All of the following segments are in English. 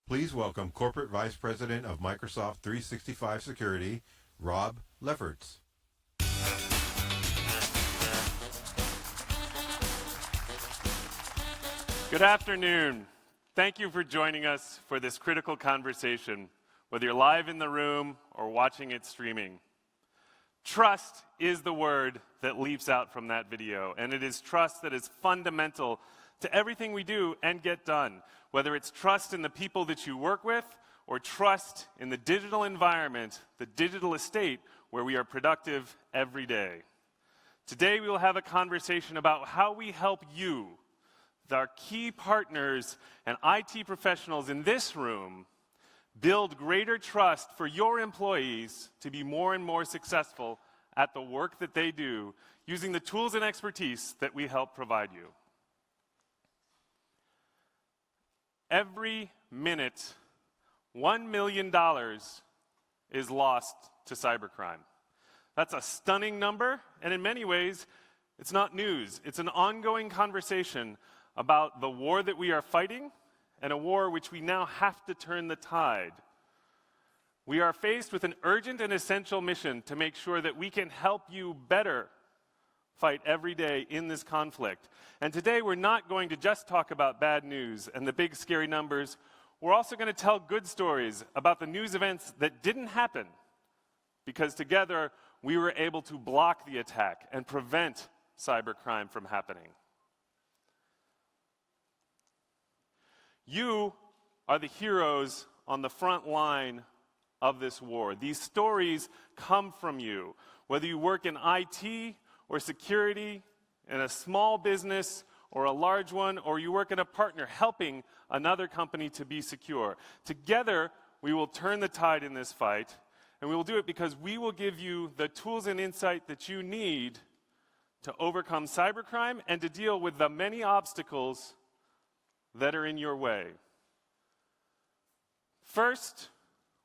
Please welcome Corporate Vice President of Microsoft 365 Security, Rob Lefferts. Good afternoon. Thank you for joining us for this critical conversation, whether you're live in the room or watching it streaming. Trust is the word that leaps out from that video, and it is trust that is fundamental to everything we do and get done, whether it's trust in the people that you work with or trust in the digital environment, the digital estate where we are productive every day. Today we will have a conversation about how we help you, our key partners and IT professionals in this room, build greater trust for your employees to be more and more successful at the work that they do using the tools and expertise that we help provide you. Every minute, $1 million is lost to cybercrime. That's a stunning number, and in many ways, it's not news. It's an ongoing conversation about the war that we are fighting, and a war which we now have to turn the tide. We are faced with an urgent and essential mission to make sure that we can help you better fight every day in this conflict. And today we're not going to just talk about bad news and the big scary numbers. We're also going to tell good stories about the news events that didn't happen, because together we were able to block the attack and prevent cybercrime from happening. You are the heroes on the front line of this war. These stories come from you, whether you work in IT or security, in a small business or a large one, or you work in a partner helping another company to be secure. Together, we will turn the tide in this fight, and we will do it because we will give you the tools and insight that you need to overcome cybercrime and to deal with the many obstacles that are in your way. First,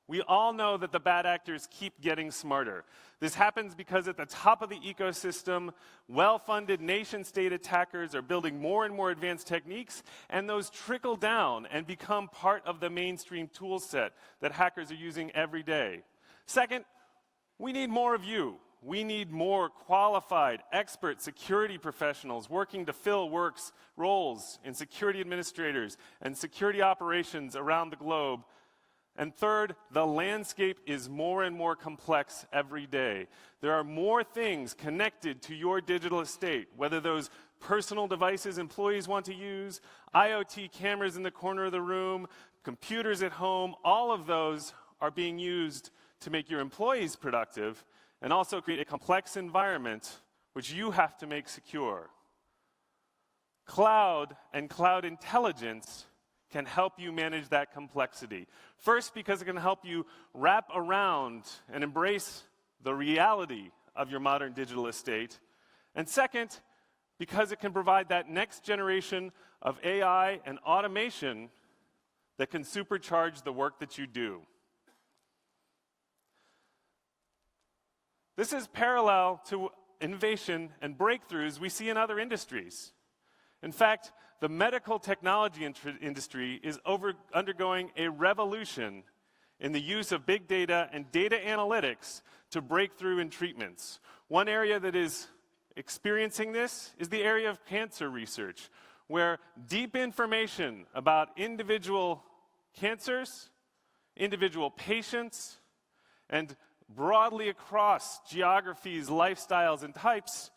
we all know that the bad actors keep getting smarter. This happens because at the top of the ecosystem, well-funded nation-state attackers are building more and more advanced techniques, and those trickle down and become part of the mainstream tool set that hackers are using every day. Second, we need more of you. We need more qualified, expert security professionals working to fill roles in security administrators and security operations around the globe. And third, the landscape is more and more complex every day. There are more things connected to your digital estate, whether those personal devices employees want to use, IoT cameras in the corner of the room, computers at home. All of those are being used to make your employees productive and also create a complex environment which you have to make secure. Cloud and cloud intelligence can help you manage that complexity. First, because it can help you wrap around and embrace the reality of your modern digital estate. And second, because it can provide that next generation of AI and automation that can supercharge the work that you do. This is parallel to innovation and breakthroughs we see in other industries. In fact, the medical technology industry is undergoing a revolution in the use of big data and data analytics to break through in treatments. One area that is experiencing this is the area of cancer research, where deep information about individual cancers, individual patients, and broadly across geographies, lifestyles, and types,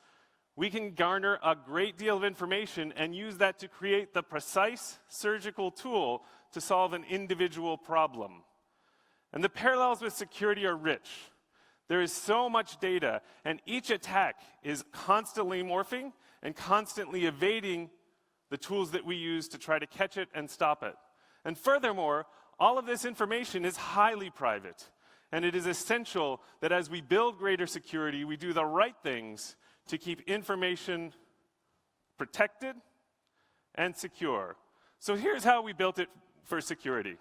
we can garner a great deal of information and use that to create the precise surgical tool to solve an individual problem. And the parallels with security are rich. There is so much data, and each attack is constantly morphing and constantly evading the tools that we use to try to catch it and stop it. And furthermore, all of this information is highly private. And it is essential that as we build greater security, we do the right things to keep information protected and secure. So here's how we built it for security.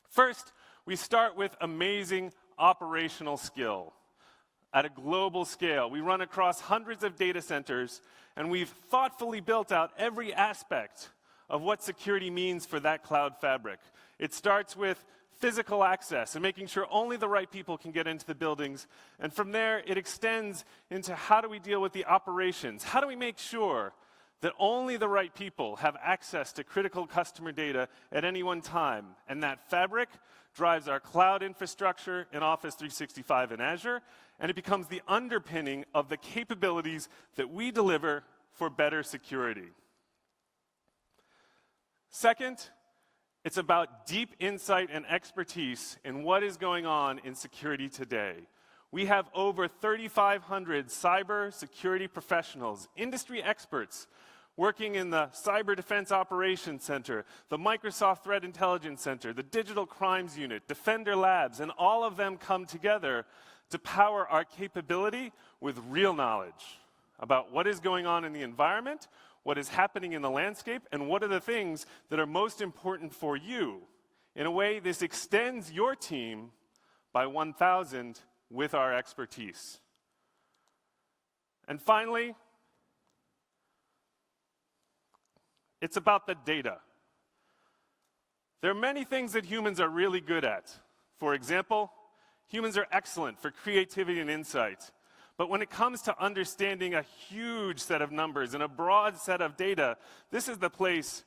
First, we start with amazing operational skill at a global scale. We run across hundreds of data centers, and we've thoughtfully built out every aspect of what security means for that cloud fabric. It starts with physical access and making sure only the right people can get into the buildings. And from there, it extends into how do we deal with the operations? How do we make sure that only the right people have access to critical customer data at any one time? And that fabric drives our cloud infrastructure in Office 365 and Azure, and it becomes the underpinning of the capabilities that we deliver for better security. Second, it's about deep insight and expertise in what is going on in security today. We have over 3,500 cyber security professionals, industry experts, working in the Cyber Defense Operations Center, the Microsoft Threat Intelligence Center, the Digital Crimes Unit, Defender Labs, and all of them come together to power our capability with real knowledge about what is going on in the environment, what is happening in the landscape, and what are the things that are most important for you. In a way, this extends your team by 1,000 with our expertise. And finally, it's about the data. There are many things that humans are really good at. For example, humans are excellent for creativity and insight. But when it comes to understanding a huge set of numbers and a broad set of data, this is the place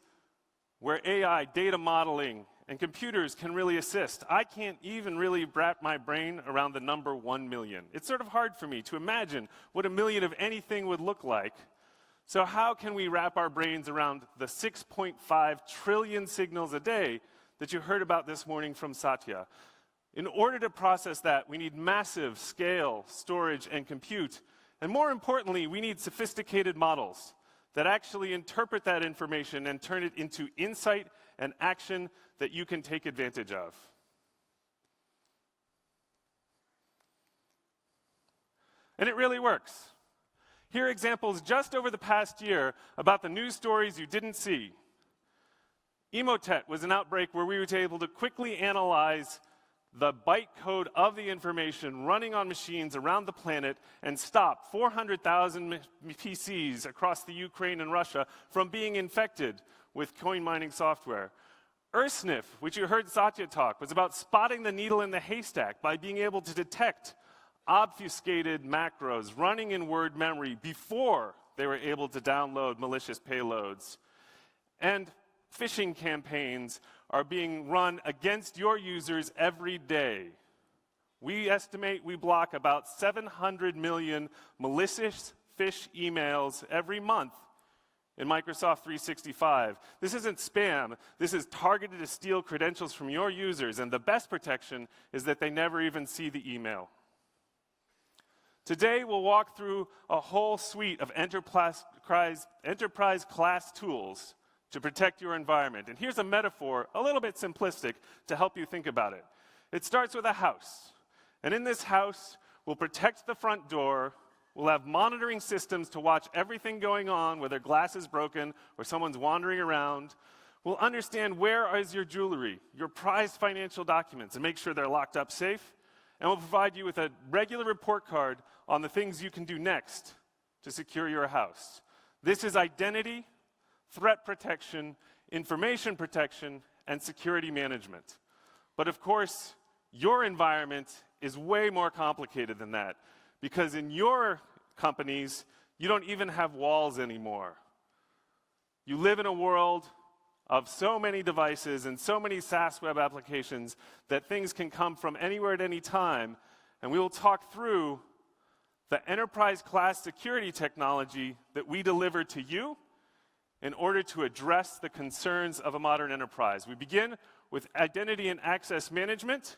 where AI, data modeling, and computers can really assist. I can't even really wrap my brain around the number 1 million. It's sort of hard for me to imagine what a million of anything would look like. So how can we wrap our brains around the 6.5 trillion signals a day that you heard about this morning from Satya? In order to process that, we need massive scale, storage, and compute. And more importantly, we need sophisticated models that actually interpret that information and turn it into insight and action that you can take advantage of. And it really works. Here are examples just over the past year about the news stories you didn't see. Emotet was an outbreak where we were able to quickly analyze the byte code of the information running on machines around the planet and stop 400,000 PCs across the Ukraine and Russia from being infected with coin mining software. Earthsniff, which you heard Satya talk, was about spotting the needle in the haystack by being able to detect obfuscated macros running in word memory before they were able to download malicious payloads. And phishing campaigns are being run against your users every day. We estimate we block about 700 million malicious phish emails every month in Microsoft 365. This isn't spam. This is targeted to steal credentials from your users, and the best protection is that they never even see the email. Today, we'll walk through a whole suite of enterprise-class tools to protect your environment. And here's a metaphor, a little bit simplistic, to help you think about it. It starts with a house. And in this house, we'll protect the front door. We'll have monitoring systems to watch everything going on, whether glass is broken or someone's wandering around. We'll understand where is your jewelry, your prized financial documents, and make sure they're locked up safe. And we'll provide you with a regular report card on the things you can do next to secure your house. This is identity, threat protection, information protection, and security management. But of course, your environment is way more complicated than that, because in your companies, you don't even have walls anymore. You live in a world of so many devices and so many SaaS web applications that things can come from anywhere at any time. And we will talk through the enterprise-class security technology that we deliver to you in order to address the concerns of a modern enterprise. We begin with identity and access management.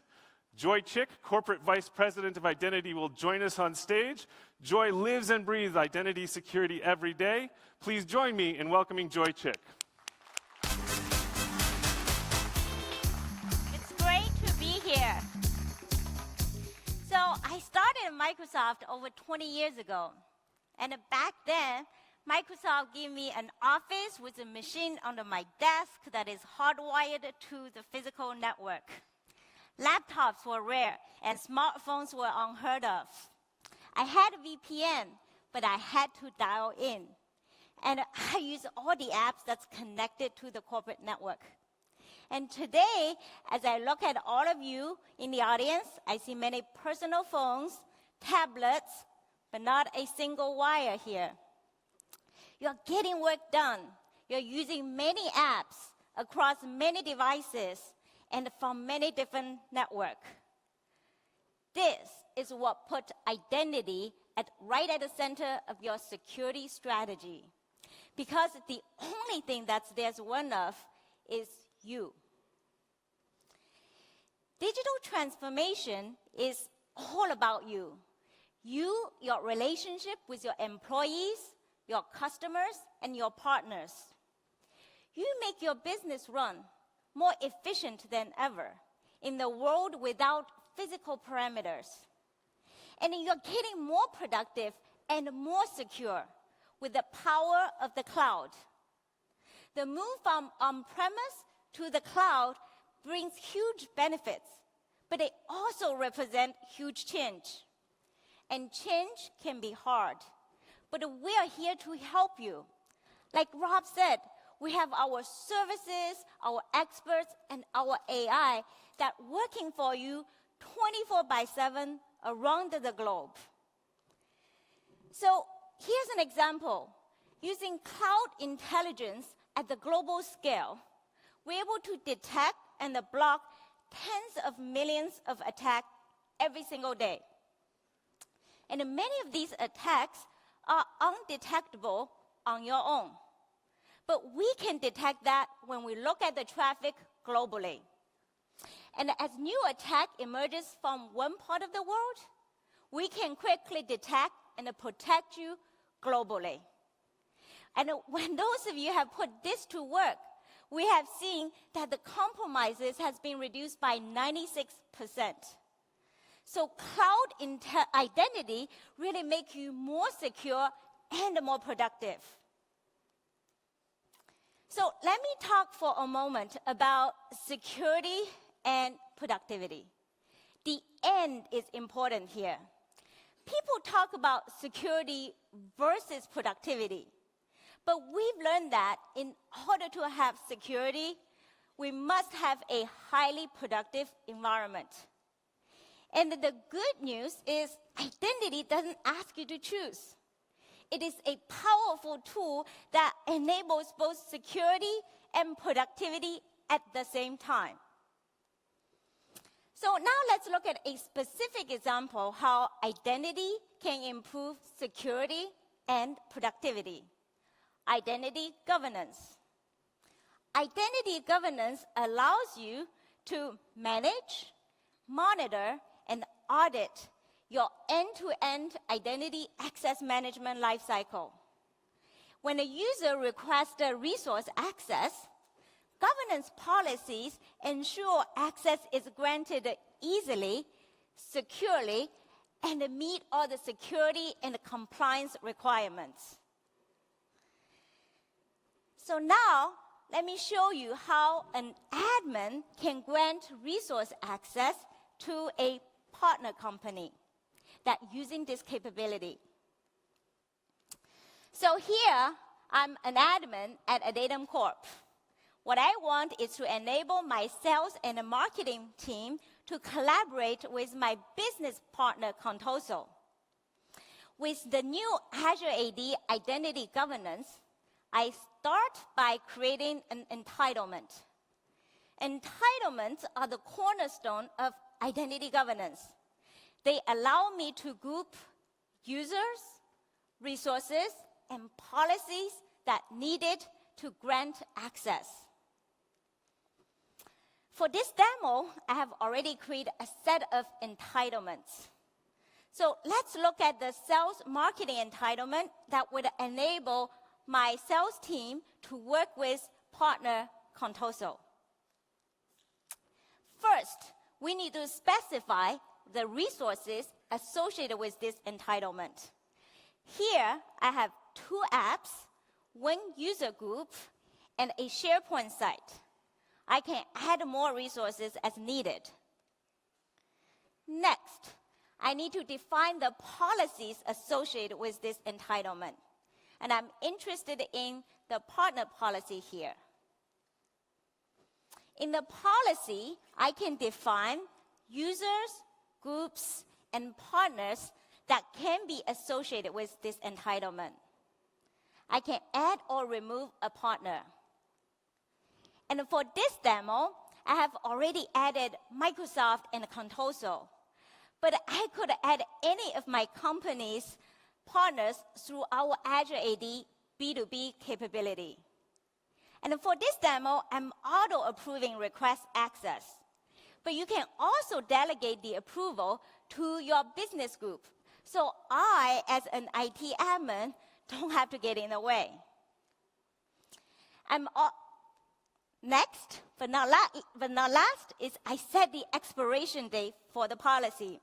Joy Chick, Corporate Vice President of Identity, will join us on stage. Joy lives and breathes identity security every day. Please join me in welcoming Joy Chick. It's great to be here. So I started at Microsoft over 20 years ago. And back then, Microsoft gave me an office with a machine under my desk that is hardwired to the physical network. Laptops were rare, and smartphones were unheard of. I had a VPN, but I had to dial in. And I used all the apps that's connected to the corporate network. And today, as I look at all of you in the audience, I see many personal phones, tablets, but not a single wire here. You're getting work done. You're using many apps across many devices and from many different networks. This is what put identity right at the center of your security strategy. Because the only thing there's one of is you. Digital transformation is all about you. You, your relationship with your employees, your customers, and your partners. You make your business run more efficient than ever in the world without physical parameters. And you're getting more productive and more secure with the power of the cloud. The move from on-premise to the cloud brings huge benefits, but they also represent huge change. And change can be hard, but we are here to help you. Like Rob said, we have our services, our experts, and our AI that working for you 24/7 around the globe. So here's an example. Using cloud intelligence at the global scale, we're able to detect and block tens of millions of attacks every single day. And many of these attacks are undetectable on your own. But we can detect that when we look at the traffic globally. And as new attack emerges from one part of the world, we can quickly detect and protect you globally. And when those of you have put this to work, we have seen that the compromises has been reduced by 96%. So cloud identity really makes you more secure and more productive. So let me talk for a moment about security and productivity. The end is important here. People talk about security versus productivity. But we've learned that in order to have security, we must have a highly productive environment. And the good news is identity doesn't ask you to choose. It is a powerful tool that enables both security and productivity at the same time. So now let's look at a specific example how identity can improve security and productivity. Identity governance. Identity governance allows you to manage, monitor, and audit your end-to-end identity access management lifecycle. When a user requests a resource access, governance policies ensure access is granted easily, securely, and meet all the security and compliance requirements. So now, let me show you how an admin can grant resource access to a partner company that using this capability. So here, I'm an admin at Adatum Corp. What I want is to enable my sales and marketing team to collaborate with my business partner, Contoso. With the new Azure AD identity governance, I start by creating an entitlement. Entitlements are the cornerstone of identity governance. They allow me to group users, resources, and policies that needed to grant access. For this demo, I have already created a set of entitlements. So let's look at the sales marketing entitlement that would enable my sales team to work with partner Contoso. First, we need to specify the resources associated with this entitlement. Here, I have 2 apps, 1 user group, and a SharePoint site. I can add more resources as needed. Next, I need to define the policies associated with this entitlement. And I'm interested in the partner policy here. In the policy, I can define users, groups, and partners that can be associated with this entitlement. I can add or remove a partner. And for this demo, I have already added Microsoft and Contoso, but I could add any of my company's partners through our Azure AD B2B capability. And for this demo, I'm auto-approving request access. But you can also delegate the approval to your business group. So I, as an IT admin, don't have to get in the way. Next, but not last, is I set the expiration date for the policy.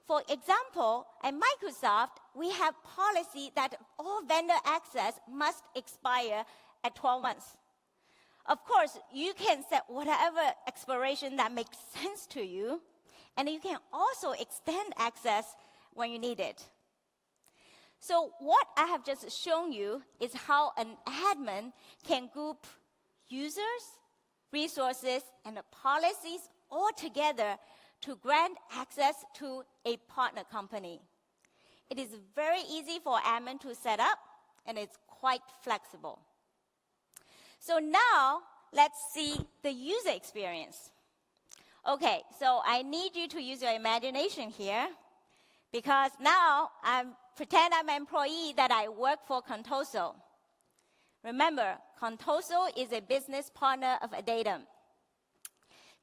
For example, at Microsoft, we have policy that all vendor access must expire at 12 months. Of course, you can set whatever expiration that makes sense to you, and you can also extend access when you need it. So what I have just shown you is how an admin can group users, resources, and policies all together to grant access to a partner company. It is very easy for admin to set up, and it's quite flexible. So now, let's see the user experience. Okay, so I need you to use your imagination here, because now pretend I'm an employee that I work for Contoso. Remember, Contoso is a business partner of Adatum.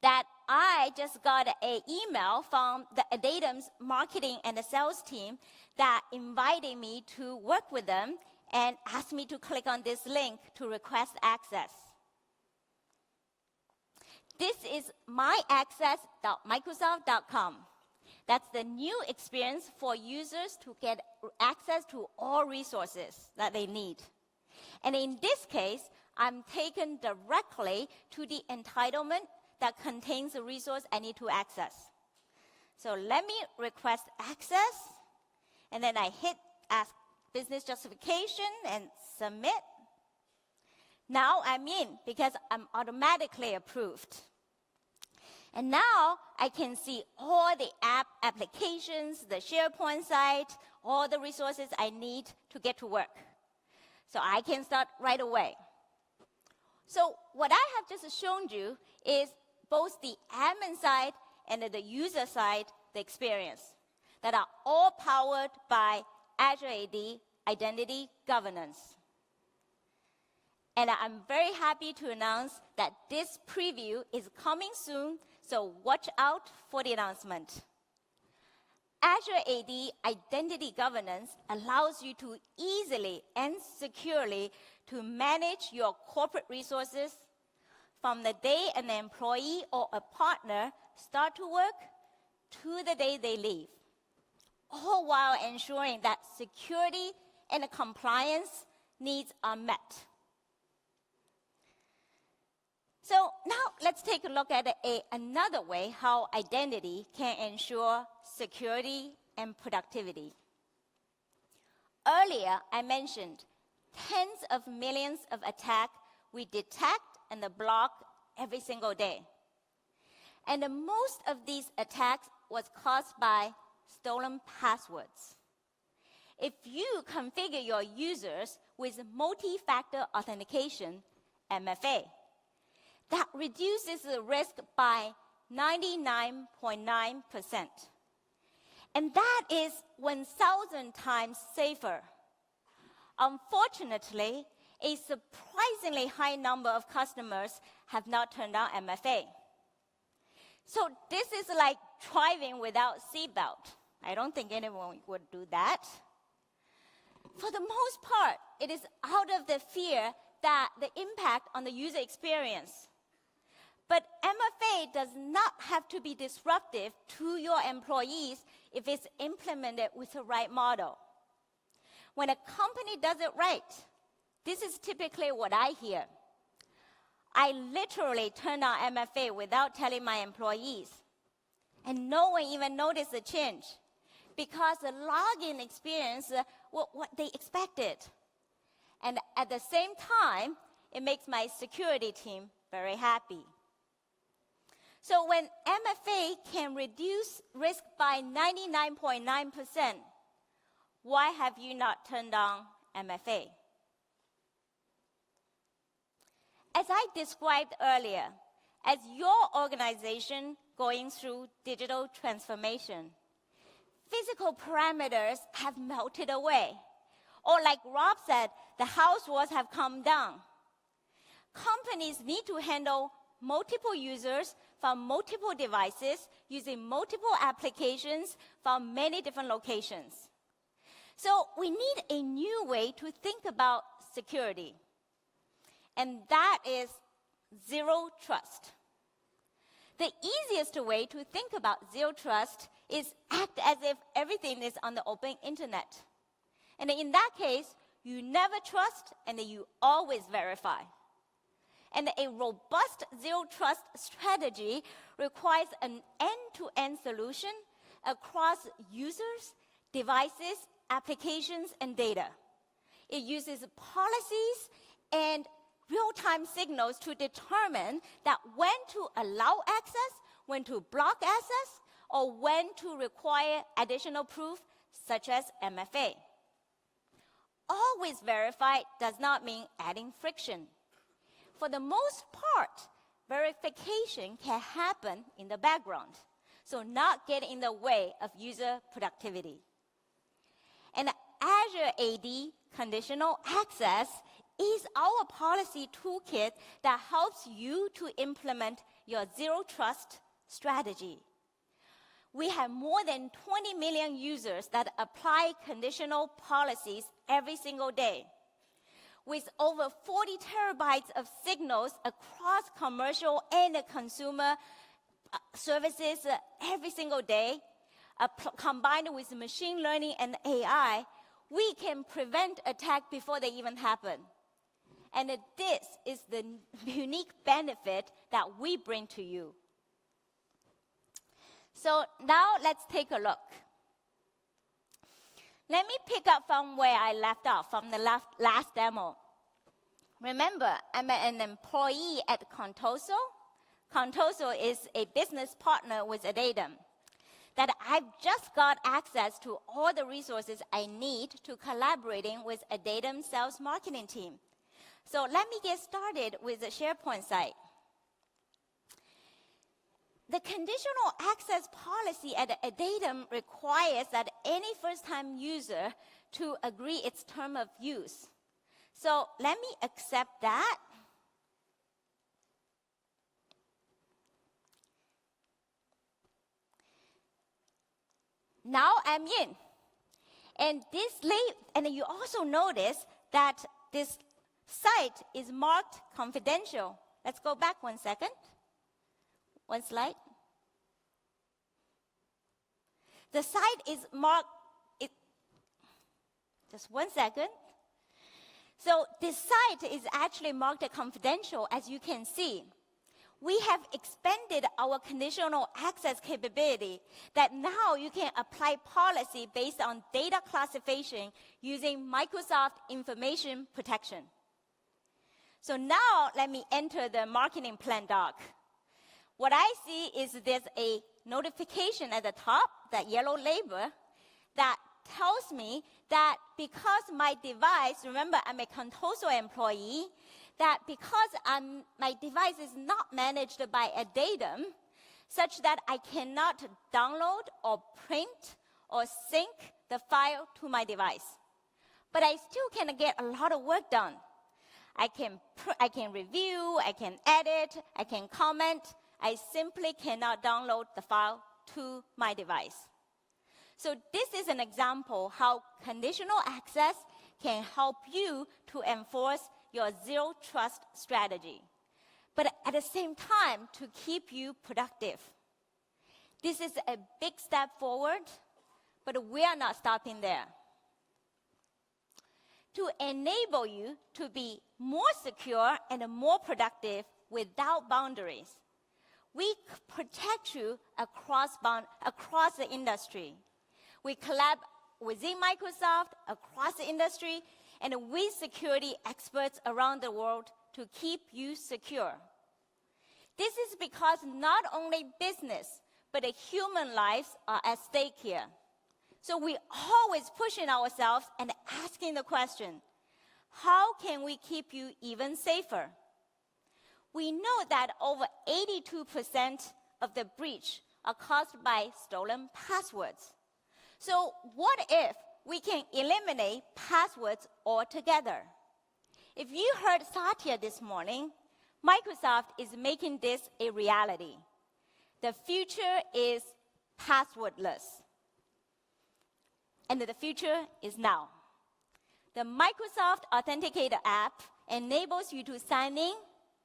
That I just got an email from the Adatum's marketing and the sales team that invited me to work with them and asked me to click on this link to request access. This is myaccess.microsoft.com. That's the new experience for users to get access to all resources that they need. And in this case, I'm taken directly to the entitlement that contains the resource I need to access. So let me request access, and then I hit Ask Business Justification and Submit. Now I'm in because I'm automatically approved. And now I can see all the applications, the SharePoint site, all the resources I need to get to work. So I can start right away. So what I have just shown you is both the admin side and the user side, the experience, that are all powered by Azure AD Identity Governance. And I'm very happy to announce that this preview is coming soon, so watch out for the announcement. Azure AD Identity Governance allows you to easily and securely to manage your corporate resources from the day an employee or a partner start to work to the day they leave, all while ensuring that security and compliance needs are met. So now let's take a look at another way how identity can ensure security and productivity. Earlier, I mentioned tens of millions of attacks we detect and block every single day. And most of these attacks was caused by stolen passwords. If you configure your users with multi-factor authentication, MFA, that reduces the risk by 99.9%. And that is 1,000 times safer. Unfortunately, a surprisingly high number of customers have not turned on MFA. So this is like driving without seatbelt. I don't think anyone would do that. For the most part, it is out of the fear that the impact on the user experience. But MFA does not have to be disruptive to your employees if it's implemented with the right model. When a company does it right, this is typically what I hear. I literally turn on MFA without telling my employees. And no one even noticed the change because the login experience was what they expected. And at the same time, it makes my security team very happy. So when MFA can reduce risk by 99.9%, why have you not turned on MFA? As I described earlier, as your organization going through digital transformation, physical parameters have melted away. Or like Rob said, the house walls have come down. Companies need to handle multiple users from multiple devices using multiple applications from many different locations. So we need a new way to think about security. And that is zero trust. The easiest way to think about zero trust is act as if everything is on the open internet. And in that case, you never trust and you always verify. And a robust zero trust strategy requires an end-to-end solution across users, devices, applications, and data. It uses policies and real-time signals to determine that when to allow access, when to block access, or when to require additional proof, such as MFA. Always verify does not mean adding friction. For the most part, verification can happen in the background, so not get in the way of user productivity. And Azure AD Conditional Access is our policy toolkit that helps you to implement your zero trust strategy. We have more than 20 million users that apply conditional policies every single day. With over 40 terabytes of signals across commercial and consumer services every single day, combined with machine learning and AI, we can prevent attack before they even happen. And this is the unique benefit that we bring to you. So now let's take a look. Let me pick up from where I left off, from the last demo. Remember, I'm an employee at Contoso. Contoso is a business partner with Adatum. That I've just got access to all the resources I need to collaborating with Adatum sales marketing team. So let me get started with the SharePoint site. The conditional access policy at Adatum requires that any first-time user to agree its term of use. So let me accept that. Now I'm in. And you also notice that this site is marked confidential. Let's go back 1 second. One slide. The site is marked, just 1 second. So this site is actually marked confidential, as you can see. We have expanded our conditional access capability that now you can apply policy based on data classification using Microsoft Information Protection. So now let me enter the marketing plan doc. What I see is there's a notification at the top, that yellow label, that tells me that because my device, remember I'm a Contoso employee, that because my device is not managed by Adatum, such that I cannot download or print or sync the file to my device. But I still can get a lot of work done. I can review, I can edit, I can comment. I simply cannot download the file to my device. So this is an example how conditional access can help you to enforce your zero trust strategy, but at the same time to keep you productive. This is a big step forward, but we are not stopping there. To enable you to be more secure and more productive without boundaries, we protect you across the industry. We collab within Microsoft, across the industry, and with security experts around the world to keep you secure. this is because not only business, but the human lives are at stake here. So we're always pushing ourselves and asking the question, how can we keep you even safer? We know that over 82% of the breach are caused by stolen passwords. So what if we can eliminate passwords altogether? If you heard Satya this morning, Microsoft is making this a reality. The future is passwordless. And the future is now. The Microsoft Authenticator app enables you to sign in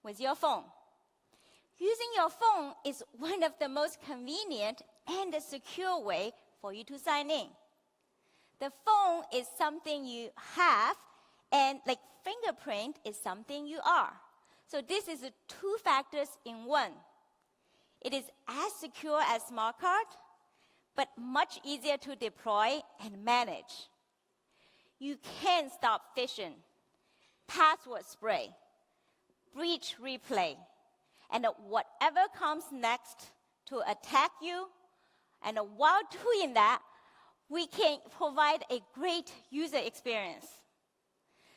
with your phone. Using your phone is one of the most convenient and secure way for you to sign in. The phone is something you have, and like fingerprint is something you are. So this is two factors in one. It is as secure as smart card, but much easier to deploy and manage. You can stop phishing, password spray, breach replay, and whatever comes next to attack you. And while doing that, we can provide a great user experience.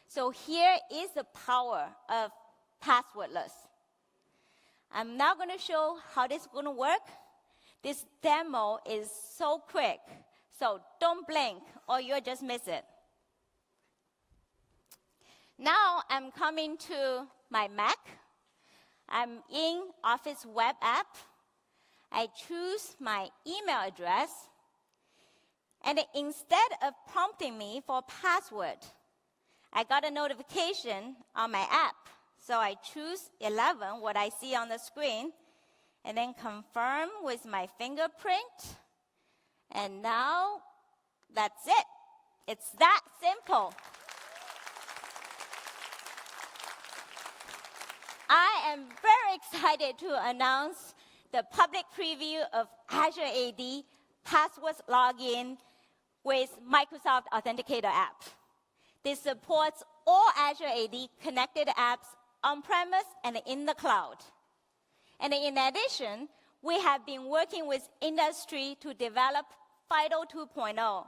So here is the power of passwordless. I'm now going to show how this is going to work. This demo is so quick, so don't blink or you'll just miss it. Now I'm coming to my Mac. I'm in Office web app. I choose my email address. And instead of prompting me for a password, I got a notification on my app. So I choose 11, what I see on the screen, and then confirm with my fingerprint. And now that's it. It's that simple. I am very excited to announce the public preview of Azure AD passwords login with Microsoft Authenticator app. This supports all Azure AD connected apps on-premise and in the cloud. And in addition, we have been working with industry to develop FIDO 2.0,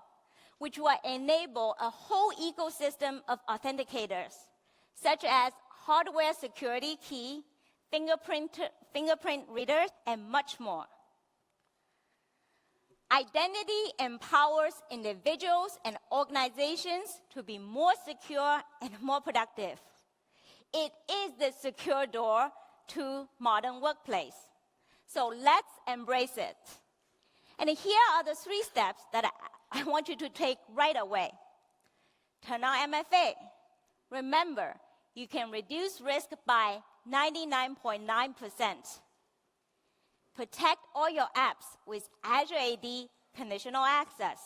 which will enable a whole ecosystem of authenticators, such as hardware security key, fingerprint readers, and much more. Identity empowers individuals and organizations to be more secure and more productive. It is the secure door to modern workplace. So let's embrace it. And here are the 3 steps that I want you to take right away. Turn on MFA. Remember, you can reduce risk by 99.9%. Protect all your apps with Azure AD Conditional Access.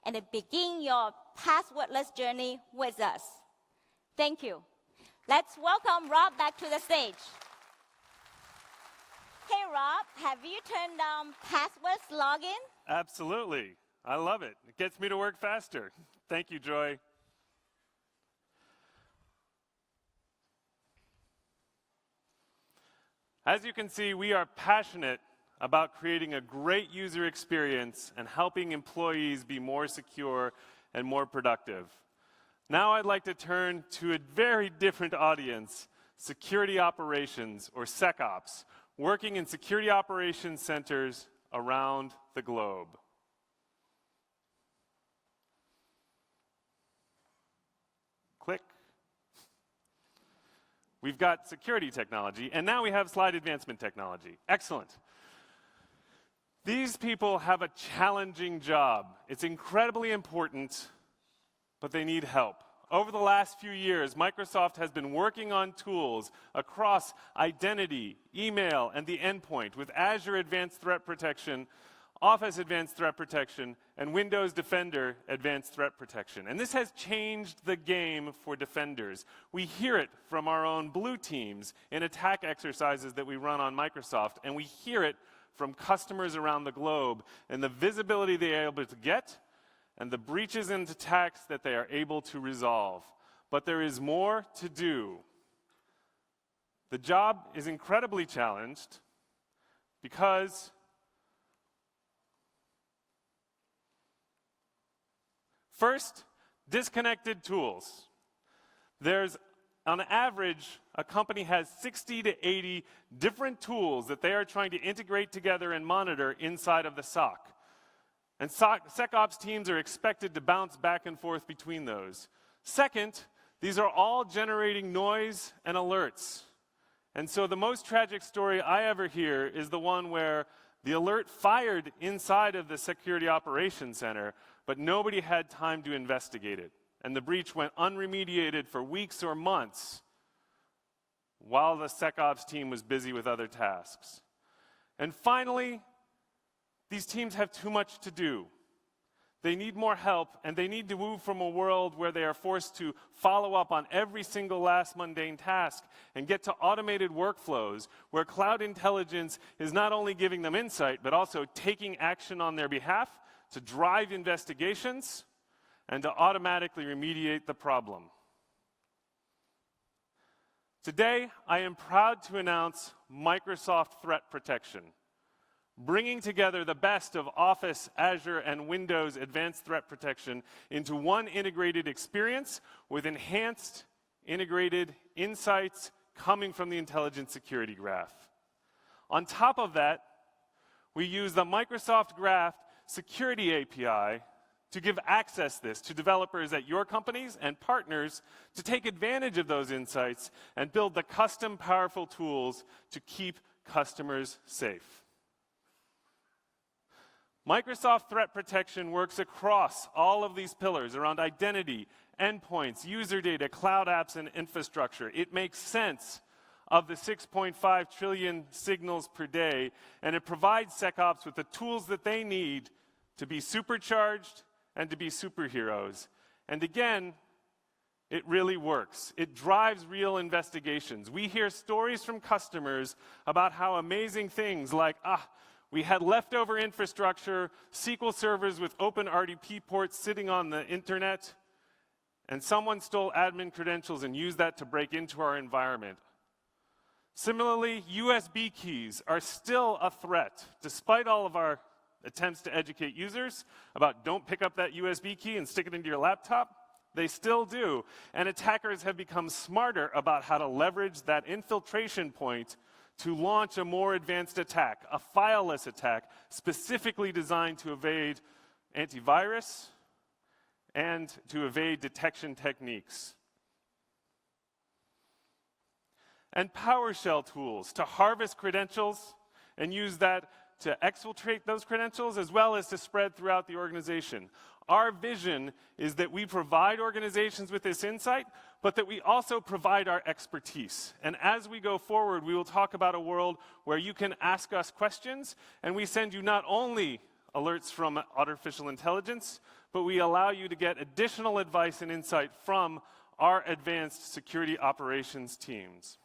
And begin your passwordless journey with us. Thank you. Let's welcome Rob back to the stage. Hey, Rob, have you turned on passwords login? Absolutely. I love it. It gets me to work faster. Thank you, Joy. As you can see, we are passionate about creating a great user experience and helping employees be more secure and more productive. Now I'd like to turn to a very different audience, security operations, or SecOps, working in security operations centers around the globe. Click. We've got security technology, and now we have slide advancement technology. Excellent. These people have a challenging job. It's incredibly important, but they need help. Over the last few years, Microsoft has been working on tools across identity, email, and the endpoint with Azure Advanced Threat Protection, Office Advanced Threat Protection, and Windows Defender Advanced Threat Protection. And this has changed the game for defenders. We hear it from our own blue teams in attack exercises that we run on Microsoft, and we hear it from customers around the globe and the visibility they are able to get and the breaches and attacks that they are able to resolve. But there is more to do. The job is incredibly challenged because first, disconnected tools. There's, on average, a company has 60 to 80 different tools that they are trying to integrate together and monitor inside of the SOC. And SecOps teams are expected to bounce back and forth between those. Second, these are all generating noise and alerts. And so the most tragic story I ever hear is the one where the alert fired inside of the Security Operations Center, but nobody had time to investigate it. And the breach went unremediated for weeks or months while the SecOps team was busy with other tasks. And finally, these teams have too much to do. They need more help, and they need to move from a world where they are forced to follow up on every single last mundane task and get to automated workflows where cloud intelligence is not only giving them insight, but also taking action on their behalf to drive investigations and to automatically remediate the problem. Today, I am proud to announce Microsoft Threat Protection, bringing together the best of Office, Azure, and Windows Advanced Threat Protection into one integrated experience with enhanced integrated insights coming from the Intelligent Security Graph. On top of that, we use the Microsoft Graph Security API to give access to developers at your companies and partners to take advantage of those insights and build the custom powerful tools to keep customers safe. Microsoft Threat Protection works across all of these pillars around identity, endpoints, user data, cloud apps, and infrastructure. It makes sense of the 6.5 trillion signals per day, and it provides SecOps with the tools that they need to be supercharged and to be superheroes. And again, it really works. It drives real investigations. We hear stories from customers about how amazing things like, we had leftover infrastructure, SQL servers with open RDP ports sitting on the internet, and someone stole admin credentials and used that to break into our environment. Similarly, USB keys are still a threat, despite all of our attempts to educate users about don't pick up that USB key and stick it into your laptop. They still do. And attackers have become smarter about how to leverage that infiltration point to launch a more advanced attack, a fileless attack, specifically designed to evade antivirus and to evade detection techniques. And PowerShell tools to harvest credentials and use that to exfiltrate those credentials as well as to spread throughout the organization. Our vision is that we provide organizations with this insight, but that we also provide our expertise. And as we go forward, we will talk about a world where you can ask us questions, and we send you not only alerts from artificial intelligence, but we allow you to get additional advice and insight from our advanced security operations teams.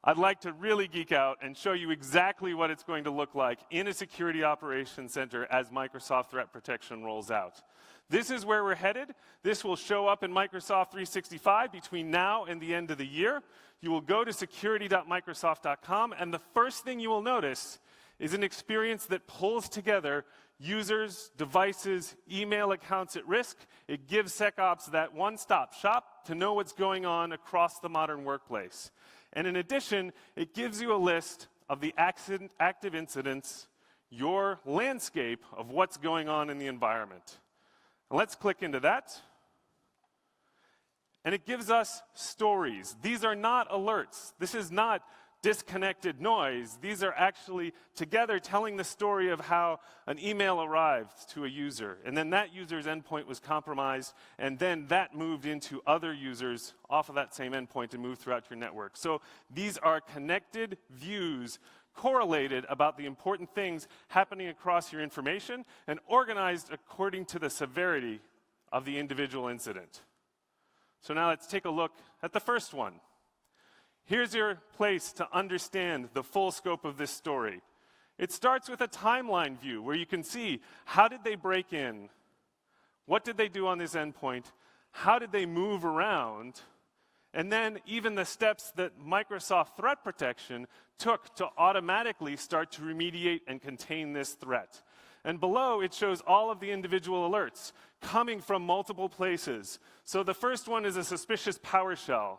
I'd like to really geek out and show you exactly what it's going to look like in a security operations center as Microsoft Threat Protection rolls out. This is where we're headed. This will show up in Microsoft 365 between now and the end of the year. You will go to security.microsoft.com, and the first thing you will notice is an experience that pulls together users, devices, email accounts at risk. It gives SecOps that one-stop shop to know what's going on across the modern workplace. And in addition, it gives you a list of the active incidents, your landscape of what's going on in the environment. And let's click into that. And it gives us stories. These are not alerts. This is not disconnected noise. These are actually together telling the story of how an email arrived to a user, and then that user's endpoint was compromised, and then that moved into other users off of that same endpoint and moved throughout your network. So these are connected views, correlated about the important things happening across your information and organized according to the severity of the individual incident. So now let's take a look at the first one. Here's your place to understand the full scope of this story. It starts with a timeline view where you can see how did they break in, what did they do on this endpoint, how did they move around, And then even the steps that Microsoft Threat Protection took to automatically start to remediate and contain this threat. And below, it shows all of the individual alerts coming from multiple places. So the first one is a suspicious PowerShell.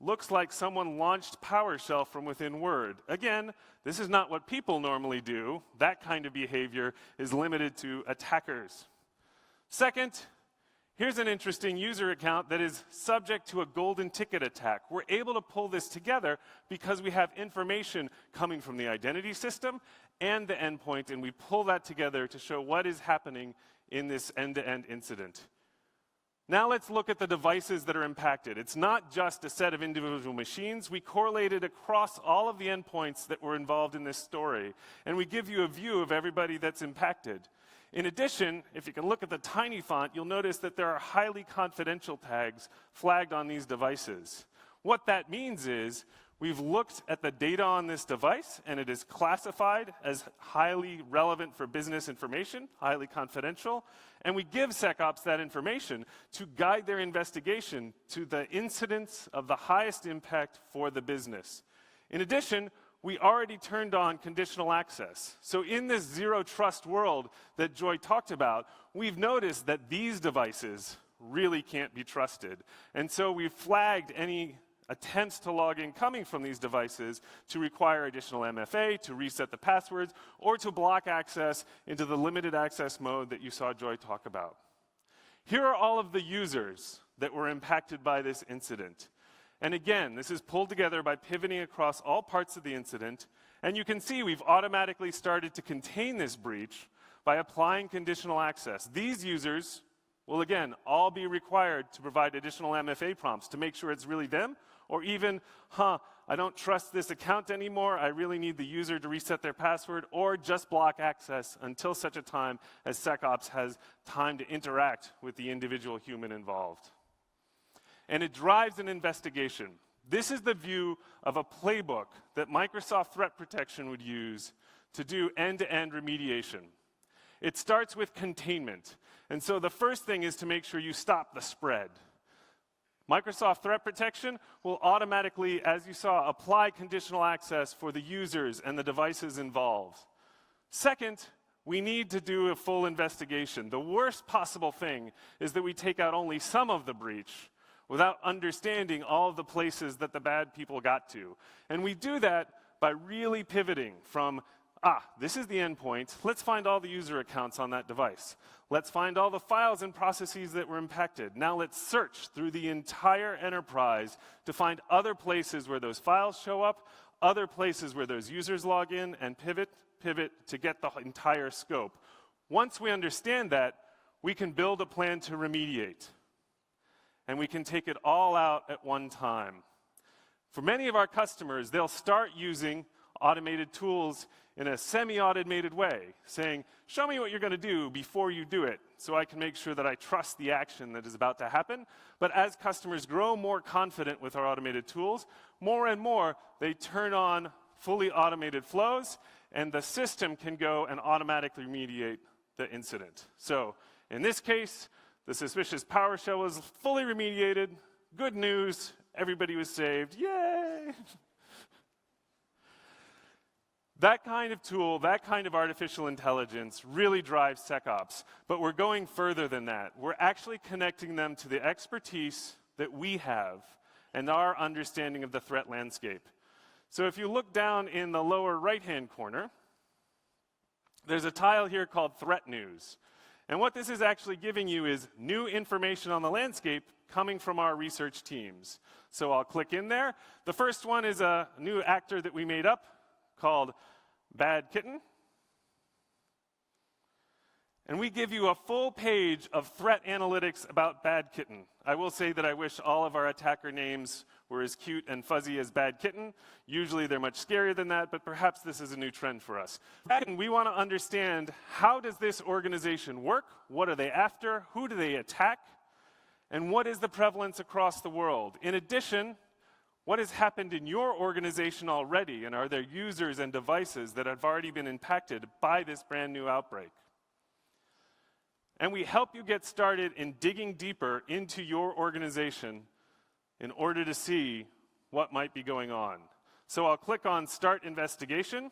Looks like someone launched PowerShell from within Word. Again, this is not what people normally do. That kind of behavior is limited to attackers. Second, here's an interesting user account that is subject to a golden ticket attack. We're able to pull this together because we have information coming from the identity system and the endpoint, and we pull that together to show what is happening in this end-to-end incident. Now let's look at the devices that are impacted. It's not just a set of individual machines. We correlated across all of the endpoints that were involved in this story, and we give you a view of everybody that's impacted. In addition, if you can look at the tiny font, you'll notice that there are highly confidential tags flagged on these devices. What that means is we've looked at the data on this device, and it is classified as highly relevant for business information, highly confidential, and we give SecOps that information to guide their investigation to the incidents of the highest impact for the business. In addition, we already turned on conditional access. So in this zero trust world that Joy talked about, we've noticed that these devices really can't be trusted. And so we've flagged any attempts to log in coming from these devices to require additional MFA, to reset the passwords, or to block access into the limited access mode that you saw Joy talk about. Here are all of the users that were impacted by this incident. And again, this is pulled together by pivoting across all parts of the incident, and you can see we've automatically started to contain this breach by applying conditional access. These users will again all be required to provide additional MFA prompts to make sure it's really them, or even, I don't trust this account anymore, I really need the user to reset their password, or just block access until such a time as SecOps has time to interact with the individual human involved. And it drives an investigation. This is the view of a playbook that Microsoft Threat Protection would use to do end-to-end remediation. It starts with containment. And so the first thing is to make sure you stop the spread. Microsoft Threat Protection will automatically, as you saw, apply conditional access for the users and the devices involved. Second, we need to do a full investigation. The worst possible thing is that we take out only some of the breach without understanding all of the places that the bad people got to. And we do that by really pivoting from, this is the endpoint, let's find all the user accounts on that device. Let's find all the files and processes that were impacted. Now let's search through the entire enterprise to find other places where those files show up, other places where those users log in, and pivot to get the entire scope. Once we understand that, we can build a plan to remediate. And we can take it all out at one time. For many of our customers, they'll start using automated tools in a semi-automated way, saying, show me what you're going to do before you do it, so I can make sure that I trust the action that is about to happen. But as customers grow more confident with our automated tools, more and more they turn on fully automated flows, and the system can go and automatically remediate the incident. So in this case, the suspicious PowerShell was fully remediated. Good news, everybody was saved. Yay! That kind of tool, that kind of artificial intelligence really drives SecOps. But we're going further than that. We're actually connecting them to the expertise that we have and our understanding of the threat landscape. So if you look down in the lower right-hand corner, there's a tile here called Threat News. And what this is actually giving you is new information on the landscape coming from our research teams. So I'll click in there. The first one is a new actor that we made up called Bad Kitten. And we give you a full page of threat analytics about Bad Kitten. I will say that I wish all of our attacker names were as cute and fuzzy as Bad Kitten. Usually they're much scarier than that, but perhaps this is a new trend for us. And we want to understand, how does this organization work? What are they after? Who do they attack? And what is the prevalence across the world? In addition, what has happened in your organization already? And are there users and devices that have already been impacted by this brand new outbreak? And we help you get started in digging deeper into your organization in order to see what might be going on. So I'll click on Start Investigation,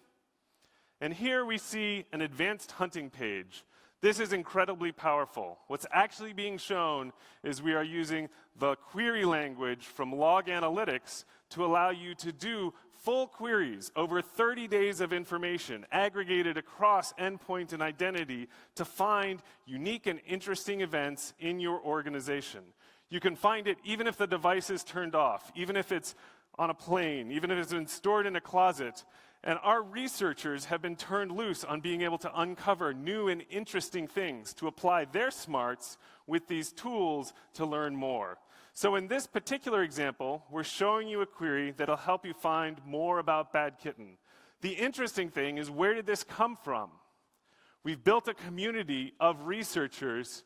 and here we see an advanced hunting page. This is incredibly powerful. What's actually being shown is we are using the query language from Log Analytics to allow you to do full queries over 30 days of information aggregated across endpoint and identity to find unique and interesting events in your organization. You can find it even if the device is turned off, even if it's on a plane, even if it's been stored in a closet. And our researchers have been turned loose on being able to uncover new and interesting things to apply their smarts with these tools to learn more. So in this particular example, we're showing you a query that'll help you find more about Bad Kitten. The interesting thing is, where did this come from? We've built a community of researchers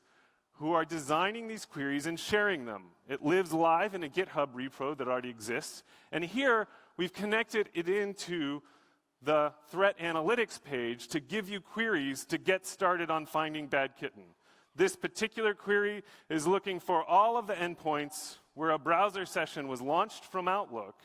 who are designing these queries and sharing them. It lives live in a GitHub repo that already exists. And here, we've connected it into the threat analytics page to give you queries to get started on finding Bad Kitten. This particular query is looking for all of the endpoints where a browser session was launched from Outlook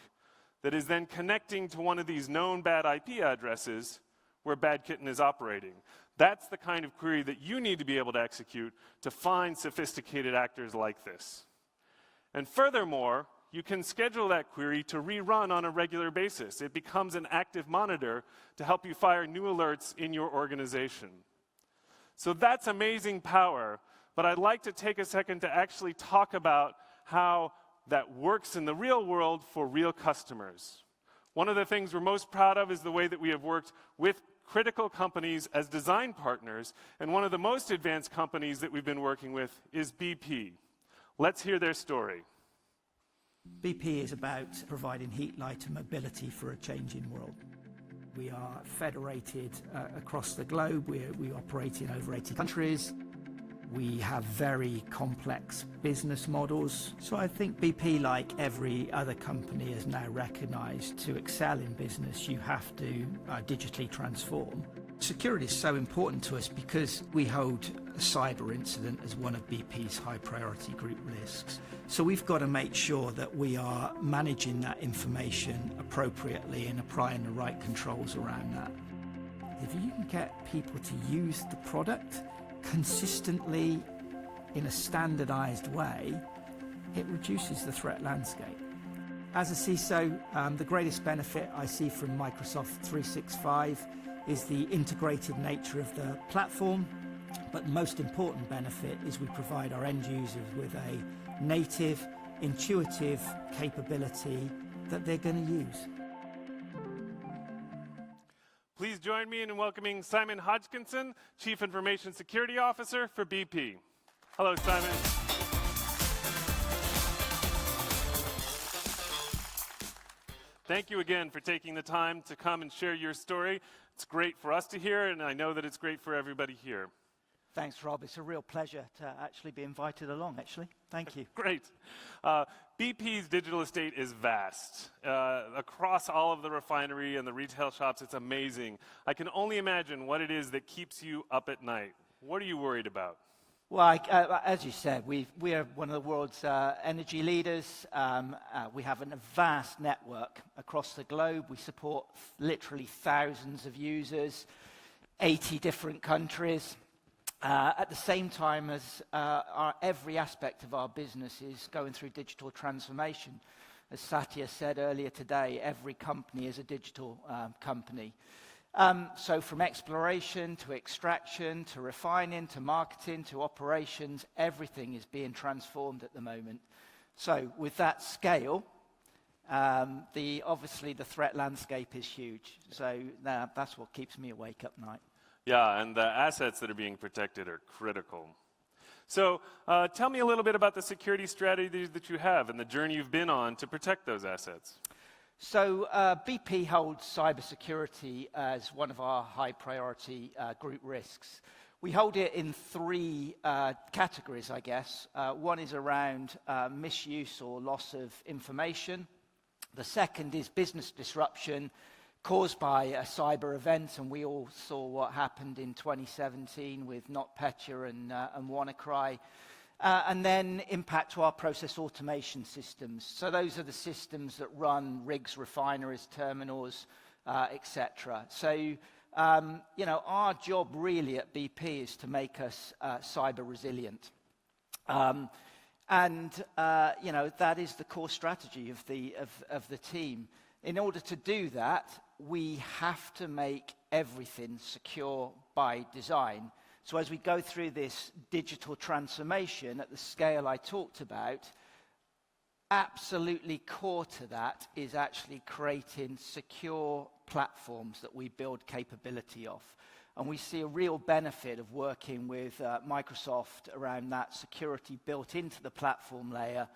that is then connecting to one of these known bad IP addresses where Bad Kitten is operating. That's the kind of query that you need to be able to execute to find sophisticated actors like this. And furthermore, you can schedule that query to rerun on a regular basis. It becomes an active monitor to help you fire new alerts in your organization. So that's amazing power, but I'd like to take a second to actually talk about how that works in the real world for real customers. One of the things we're most proud of is the way that we have worked with critical companies as design partners, and one of the most advanced companies that we've been working with is BP. Let's hear their story. BP is about providing heat, light and mobility for a changing world. We are federated across the globe. We operate in over 80 countries. We have very complex business models. So I think BP, like every other company, is now recognized to excel in business, you have to digitally transform. Security is so important to us because we hold a cyber incident as one of BP's high priority group risks. So we've got to make sure that we are managing that information appropriately and applying the right controls around that. If you can get people to use the product consistently in a standardized way, it reduces the threat landscape. As a CISO, the greatest benefit I see from Microsoft 365 is the integrated nature of the platform, but the most important benefit is we provide our end users with a native, intuitive capability that they're going to use. Please join me in welcoming Simon Hodgkinson, Chief Information Security Officer for BP. Hello, Simon. Thank you again for taking the time to come and share your story. It's great for us to hear, and I know that it's great for everybody here. Thanks, Rob. It's a real pleasure to actually be invited along, actually. Thank you. Great. BP's digital estate is vast. Across all of the refinery and the retail shops, it's amazing. I can only imagine what it is that keeps you up at night. What are you worried about? Well, as you said, we are one of the world's energy leaders. We have a vast network across the globe. We support literally thousands of users, 80 different countries. At the same time as every aspect of our business is going through digital transformation. As Satya said earlier today, every company is a digital company. So from exploration to extraction to refining to marketing to operations, everything is being transformed at the moment. So with that scale, obviously the threat landscape is huge. So that's what keeps me awake at night. Yeah, and the assets that are being protected are critical. So tell me a little bit about the security strategies that you have and the journey you've been on to protect those assets. So BP holds cybersecurity as one of our high priority group risks. We hold it in three categories, I guess. One is around misuse or loss of information. The second is business disruption caused by a cyber event, and we all saw what happened in 2017 with NotPetya and WannaCry. And then impact to our process automation systems. So those are the systems that run rigs, refineries, terminals, etc. So, you know, our job really at BP is to make us cyber resilient. You know, that is the core strategy of the team. In order to do that, we have to make everything secure by design. So as we go through this digital transformation at the scale I talked about, absolutely core to that is actually creating secure platforms that we build capability of. And we see a real benefit of working with Microsoft around that security built into the platform layer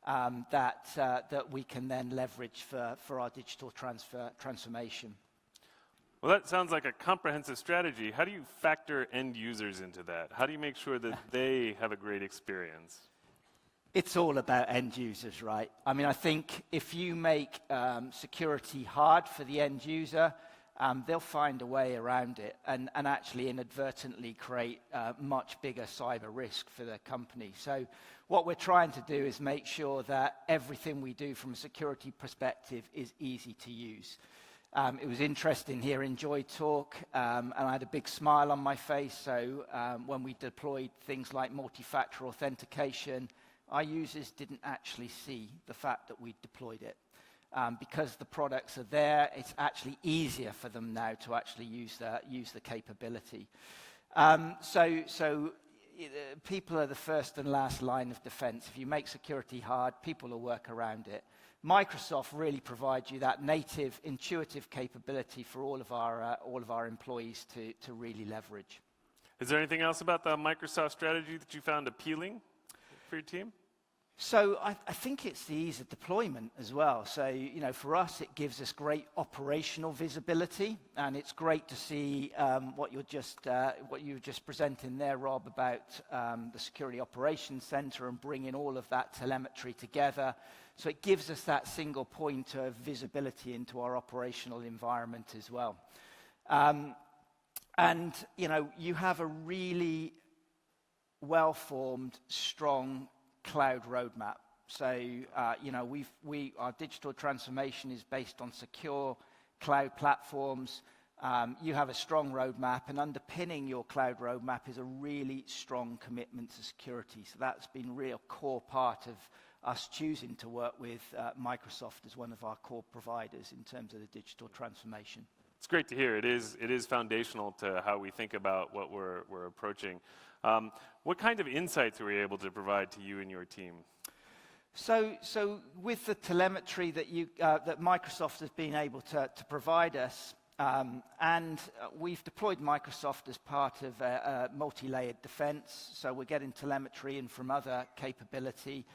that we can then leverage for our digital transformation. Well, that sounds like a comprehensive strategy. How do you factor end users into that? How do you make sure that they have a great experience? It's all about end users, right? I mean, I think if you make security hard for the end user, they'll find a way around it and actually inadvertently create much bigger cyber risk for their company. So what we're trying to do is make sure that everything we do from a security perspective is easy to use. It was interesting hearing Joy talk, and I had a big smile on my face. So when we deployed things like multi-factor authentication, our users didn't actually see the fact that we deployed it. Because the products are there, it's actually easier for them now to actually use the capability. People are the first and last line of defense. If you make security hard, people will work around it. Microsoft really provides you that native, intuitive capability for all of our employees to really leverage. Is there anything else about the Microsoft strategy that you found appealing for your team? So I think it's the ease of deployment as well. So, you know, for us, it gives us great operational visibility, and it's great to see what you were just presenting there, Rob, about the Security Operations Center and bringing all of that telemetry together. So it gives us that single point of visibility into our operational environment as well. And, you know, you have a really well-formed, strong cloud roadmap. So, you know, our digital transformation is based on secure cloud platforms. You have a strong roadmap, and underpinning your cloud roadmap is a really strong commitment to security. So that's been a real core part of us choosing to work with Microsoft as one of our core providers in terms of the digital transformation. It's great to hear. It is foundational to how we think about what we're approaching. What kind of insights were you able to provide to you and your team? So with the telemetry that Microsoft has been able to provide us, and we've deployed Microsoft as part of a multi-layered defense, so we're getting telemetry in from other capability.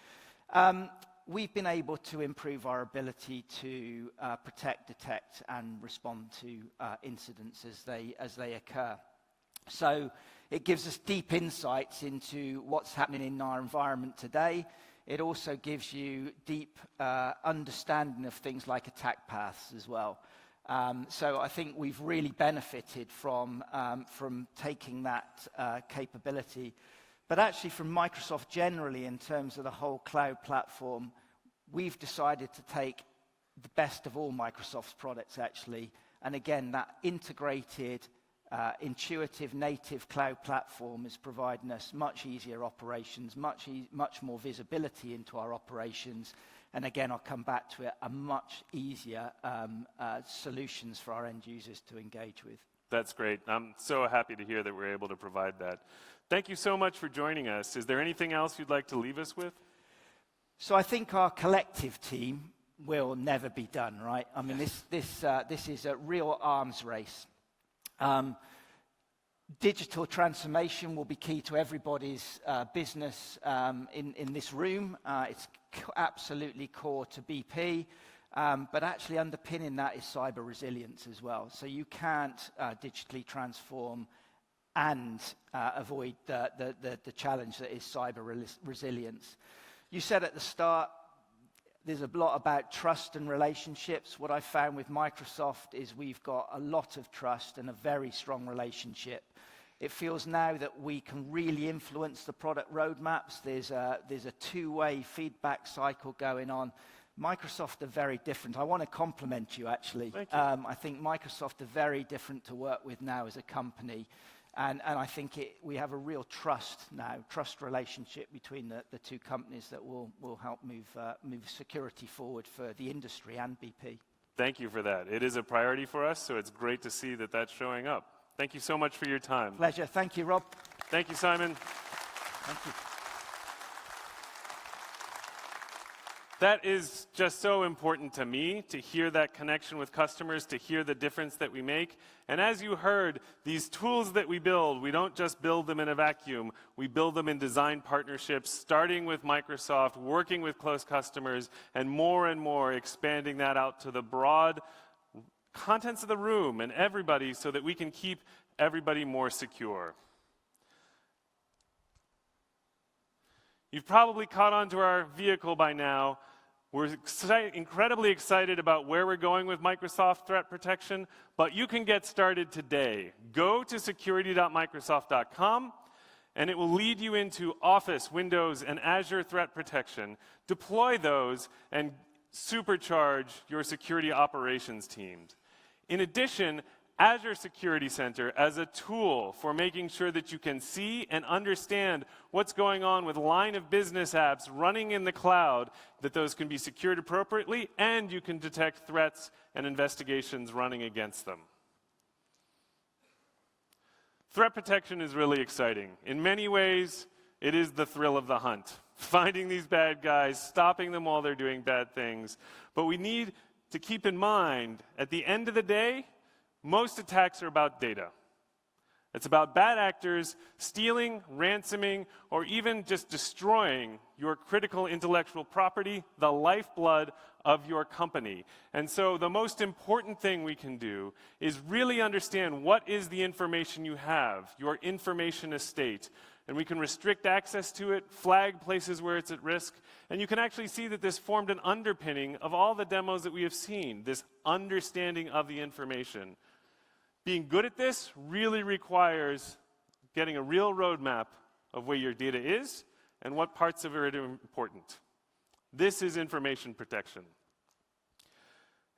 We've been able to improve our ability to protect, detect, and respond to incidents as they occur. So it gives us deep insights into what's happening in our environment today. It also gives you deep understanding of things like attack paths as well. So I think we've really benefited from taking that capability. But actually from Microsoft generally, in terms of the whole cloud platform, we've decided to take the best of all Microsoft's products actually. And again, that integrated, intuitive native cloud platform is providing us much easier operations, much more visibility into our operations. And again, I'll come back to it, a much easier solutions for our end users to engage with. That's great. I'm so happy to hear that we're able to provide that. Thank you so much for joining us. Is there anything else you'd like to leave us with? So I think our collective team will never be done, right? I mean, this is a real arms race. Digital transformation will be key to everybody's business in this room. It's absolutely core to BP, but actually underpinning that is cyber resilience as well. So you can't digitally transform and avoid the challenge that is cyber resilience. You said at the start, there's a lot about trust and relationships. What I found with Microsoft is we've got a lot of trust and a very strong relationship. It feels now that we can really influence the product roadmaps. There's a two-way feedback cycle going on. Microsoft are very different. I want to compliment you, actually. Thank you. I think Microsoft are very different to work with now as a company. And I think we have a real trust relationship between the two companies that will help move security forward for the industry and BP. Thank you for that. It is a priority for us, so it's great to see that that's showing up. Thank you so much for your time. Pleasure. Thank you, Rob. Thank you, Simon. Thank you. That is just so important to me, to hear that connection with customers, to hear the difference that we make. And as you heard, these tools that we build, we don't just build them in a vacuum. We build them in design partnerships, starting with Microsoft, working with close customers, and more expanding that out to the broad contents of the room and everybody so that we can keep everybody more secure. You've probably caught on to our vehicle by now. We're incredibly excited about where we're going with Microsoft Threat Protection, but you can get started today. Go to security.microsoft.com, and it will lead you into Office, Windows, and Azure Threat Protection. Deploy those and supercharge your security operations teams. In addition, Azure Security Center as a tool for making sure that you can see and understand what's going on with line of business apps running in the cloud, that those can be secured appropriately, and you can detect threats and investigations running against them. Threat protection is really exciting. In many ways, it is the thrill of the hunt. Finding these bad guys, stopping them while they're doing bad things. But we need to keep in mind, at the end of the day, most attacks are about data. It's about bad actors stealing, ransoming, or even just destroying your critical intellectual property, the lifeblood of your company. And so the most important thing we can do is really understand what is the information you have, your information estate. And we can restrict access to it, flag places where it's at risk, and you can actually see that this formed an underpinning of all the demos that we have seen, this understanding of the information. Being good at this really requires getting a real roadmap of where your data is and what parts of it are important. This is information protection.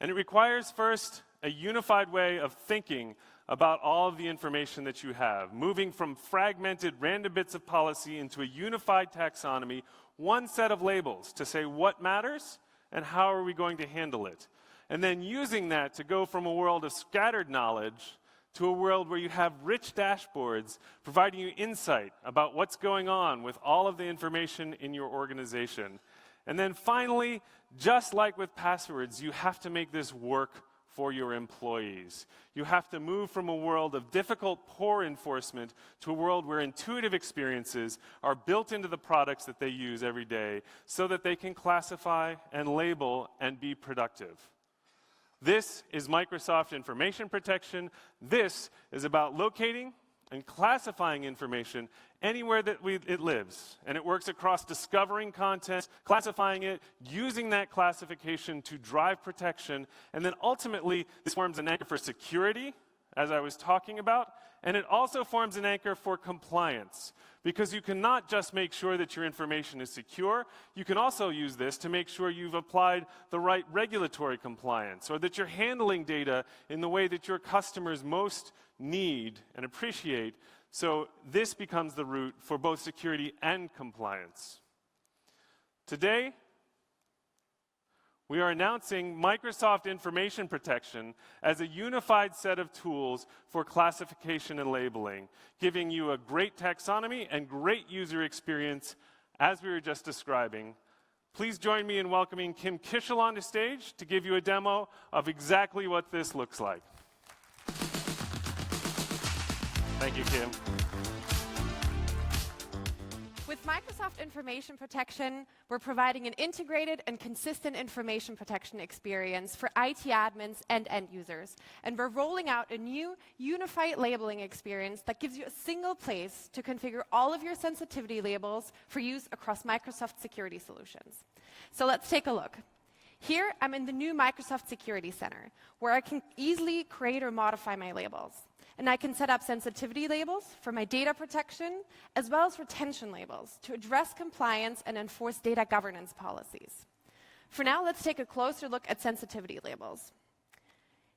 And it requires first a unified way of thinking about all of the information that you have, moving from fragmented random bits of policy into a unified taxonomy, one set of labels to say what matters and how are we going to handle it. And then using that to go from a world of scattered knowledge to a world where you have rich dashboards providing you insight about what's going on with all of the information in your organization. And then finally, just like with passwords, you have to make this work for your employees. You have to move from a world of difficult, poor enforcement to a world where intuitive experiences are built into the products that they use every day so that they can classify and label and be productive. This is Microsoft Information Protection. This is about locating and classifying information anywhere that it lives. And it works across discovering content, classifying it, using that classification to drive protection, and then ultimately this forms an anchor for security, as I was talking about, and it also forms an anchor for compliance. Because you cannot just make sure that your information is secure, you can also use this to make sure you've applied the right regulatory compliance, or that you're handling data in the way that your customers most need and appreciate. So this becomes the root for both security and compliance. Today, we are announcing Microsoft Information Protection as a unified set of tools for classification and labeling, giving you a great taxonomy and great user experience as we were just describing. Please join me in welcoming Kim Kishel onto stage to give you a demo of exactly what this looks like. Thank you, Kim. With Microsoft Information Protection, we're providing an integrated and consistent information protection experience for IT admins and end users. And we're rolling out a new unified labeling experience that gives you a single place to configure all of your sensitivity labels for use across Microsoft security solutions. So let's take a look. Here, I'm in the new Microsoft Security Center, where I can easily create or modify my labels. And I can set up sensitivity labels for my data protection, as well as retention labels to address compliance and enforce data governance policies. For now, let's take a closer look at sensitivity labels.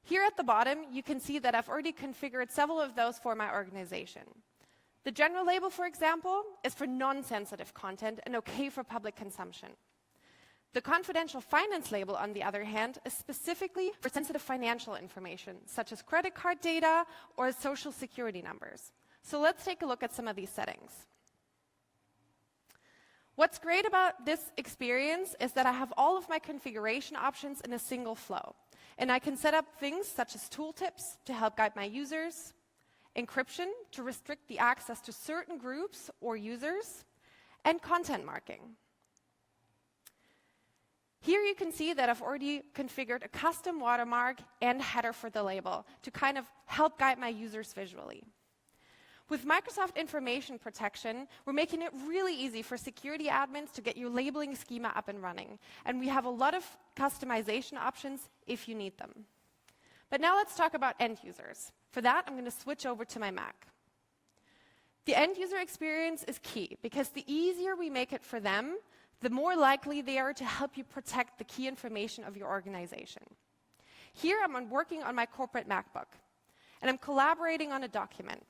Here at the bottom, you can see that I've already configured several of those for my organization. The general label, for example, is for non-sensitive content and okay for public consumption. The confidential finance label, on the other hand, is specifically for sensitive financial information, such as credit card data or social security numbers. So let's take a look at some of these settings. What's great about this experience is that I have all of my configuration options in a single flow. And I can set up things such as tooltips to help guide my users, encryption to restrict the access to certain groups or users, and content marking. Here you can see that I've already configured a custom watermark and header for the label to kind of help guide my users visually. With Microsoft Information Protection, we're making it really easy for security admins to get your labeling schema up and running. And we have a lot of customization options if you need them. But now let's talk about end users. For that, I'm going to switch over to my Mac. The end user experience is key because the easier we make it for them, the more likely they are to help you protect the key information of your organization. Here, I'm working on my corporate MacBook, and I'm collaborating on a document.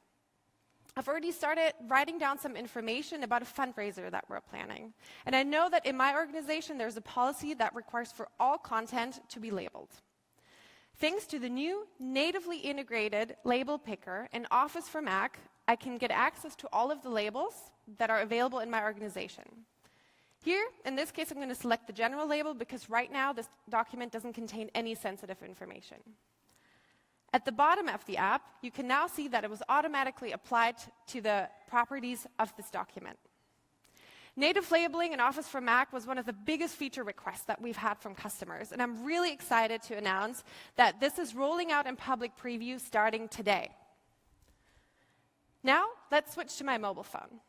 I've already started writing down some information about a fundraiser that we're planning. And I know that in my organization, there's a policy that requires for all content to be labeled. Thanks to the new natively integrated label picker in Office for Mac, I can get access to all of the labels that are available in my organization. Here, in this case, I'm going to select the general label because right now this document doesn't contain any sensitive information. At the bottom of the app, you can now see that it was automatically applied to the properties of this document. Native labeling in Office for Mac was one of the biggest feature requests that we've had from customers, and I'm really excited to announce that this is rolling out in public preview starting today. Now, let's switch to my mobile phone.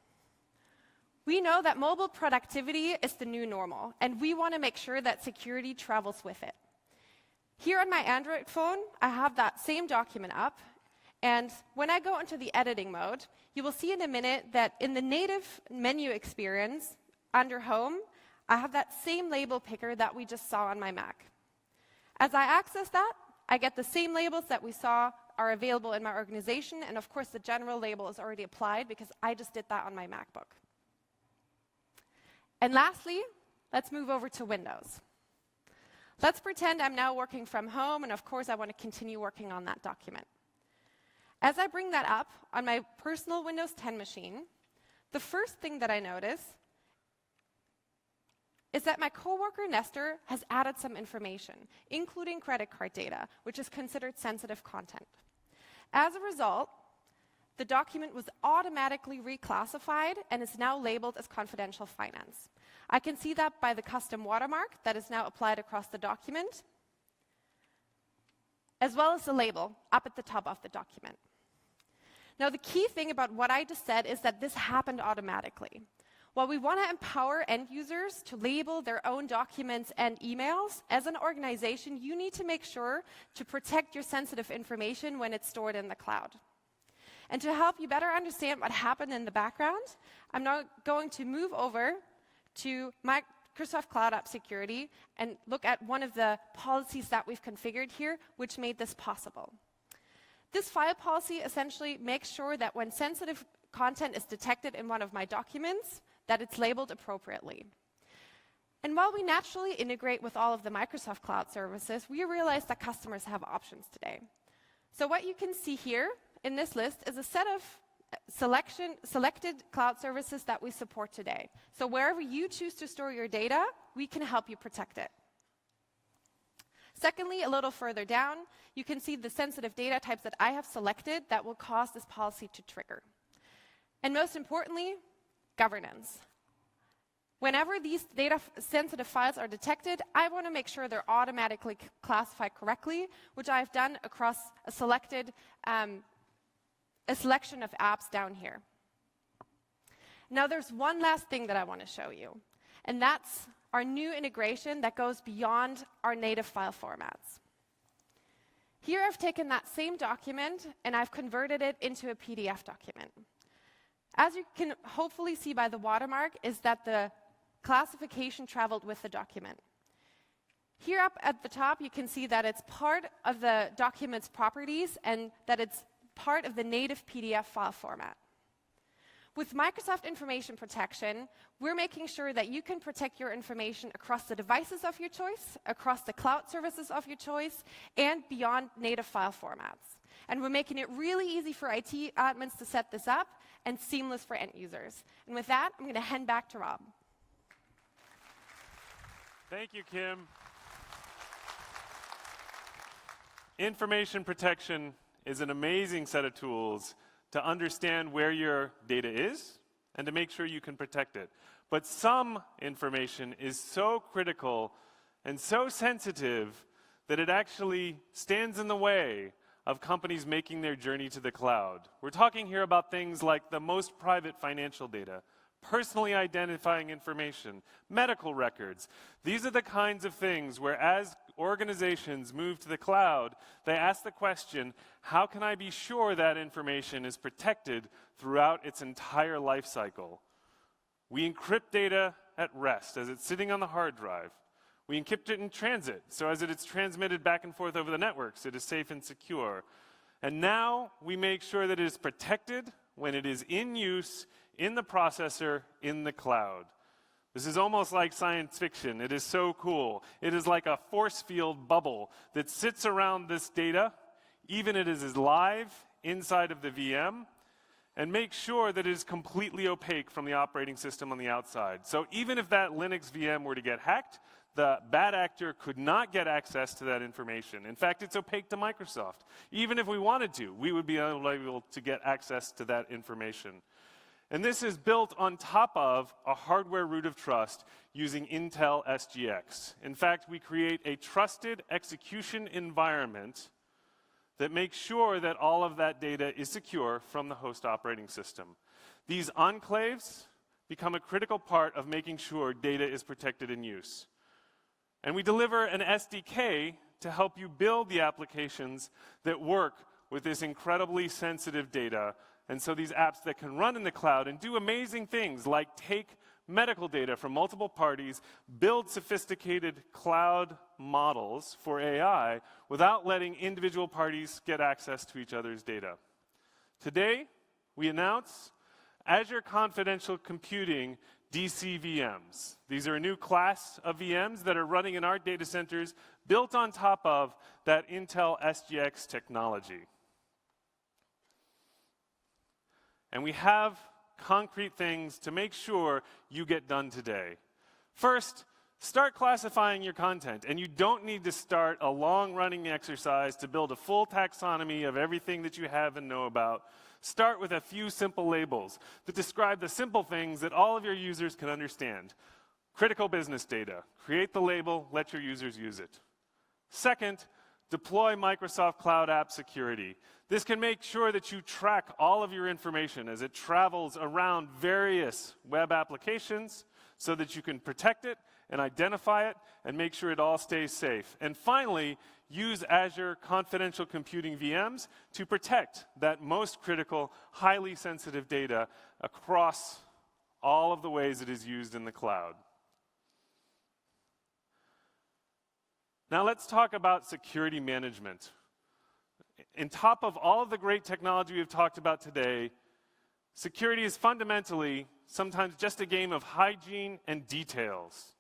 We know that mobile productivity is the new normal, and we want to make sure that security travels with it. Here on my Android phone, I have that same document up, and when I go into the editing mode, you will see in a minute that in the native menu experience, under Home, I have that same label picker that we just saw on my Mac. As I access that, I get the same labels that we saw are available in my organization, and of course the general label is already applied because I just did that on my MacBook. And lastly, let's move over to Windows. Let's pretend I'm now working from home, and of course I want to continue working on that document. As I bring that up on my personal Windows 10 machine, the first thing that I notice is that my coworker Nestor has added some information, including credit card data, which is considered sensitive content. As a result, the document was automatically reclassified and is now labeled as confidential finance. I can see that by the custom watermark that is now applied across the document, as well as the label up at the top of the document. Now, the key thing about what I just said is that this happened automatically. While we want to empower end users to label their own documents and emails, as an organization, you need to make sure to protect your sensitive information when it's stored in the cloud. And to help you better understand what happened in the background, I'm now going to move over to Microsoft Cloud App Security and look at one of the policies that we've configured here, which made this possible. This file policy essentially makes sure that when sensitive content is detected in one of my documents, that it's labeled appropriately. And while we naturally integrate with all of the Microsoft Cloud services, we realize that customers have options today. So what you can see here in this list is a set of selected cloud services that we support today. So wherever you choose to store your data, we can help you protect it. Secondly, a little further down, you can see the sensitive data types that I have selected that will cause this policy to trigger. And most importantly, governance. Whenever these data-sensitive files are detected, I want to make sure they're automatically classified correctly, which I've done across a selection of apps down here. Now, there's one last thing that I want to show you, and that's our new integration that goes beyond our native file formats. Here I've taken that same document and I've converted it into a PDF document. As you can hopefully see by the watermark, is that the classification traveled with the document. Here up at the top, you can see that it's part of the document's properties and that it's part of the native PDF file format. With Microsoft Information Protection, we're making sure that you can protect your information across the devices of your choice, across the cloud services of your choice, and beyond native file formats. And we're making it really easy for IT admins to set this up and seamless for end users. And with that, I'm going to hand back to Rob. Thank you, Kim. Information protection is an amazing set of tools to understand where your data is and to make sure you can protect it. But some information is so critical and so sensitive that it actually stands in the way of companies making their journey to the cloud. We're talking here about things like the most private financial data, personally identifying information, medical records. These are the kinds of things where, as organizations move to the cloud, they ask the question, how can I be sure that information is protected throughout its entire life cycle? We encrypt data at rest as it's sitting on the hard drive. We encrypt it in transit, so as it is transmitted back and forth over the networks, it is safe and secure. And now we make sure that it is protected when it is in use, in the processor, in the cloud. This is almost like science fiction. It is so cool. It is like a force field bubble that sits around this data, even if it is live inside of the VM, and makes sure that it is completely opaque from the operating system on the outside. So even if that Linux VM were to get hacked, the bad actor could not get access to that information. In fact, it's opaque to Microsoft. Even if we wanted to, we would be unable to get access to that information. And this is built on top of a hardware root of trust using Intel SGX. In fact, we create a trusted execution environment that makes sure that all of that data is secure from the host operating system. These enclaves become a critical part of making sure data is protected in use. And we deliver an SDK to help you build the applications that work with this incredibly sensitive data. And so these apps that can run in the cloud and do amazing things like take medical data from multiple parties, build sophisticated cloud models for AI without letting individual parties get access to each other's data. Today, we announce Azure Confidential Computing DCVMs. These are a new class of VMs that are running in our data centers built on top of that Intel SGX technology. And we have concrete things to make sure you get done today. First, start classifying your content. And you don't need to start a long-running exercise to build a full taxonomy of everything that you have and know about. Start with a few simple labels that describe the simple things that all of your users can understand. Critical business data. Create the label, let your users use it. Second, deploy Microsoft Cloud App Security. This can make sure that you track all of your information as it travels around various web applications so that you can protect it and identify it and make sure it all stays safe. And finally, use Azure Confidential Computing VMs to protect that most critical, highly sensitive data across all of the ways it is used in the cloud. Now let's talk about security management. On top of all of the great technology we've talked about today, security is fundamentally sometimes just a game of hygiene and details.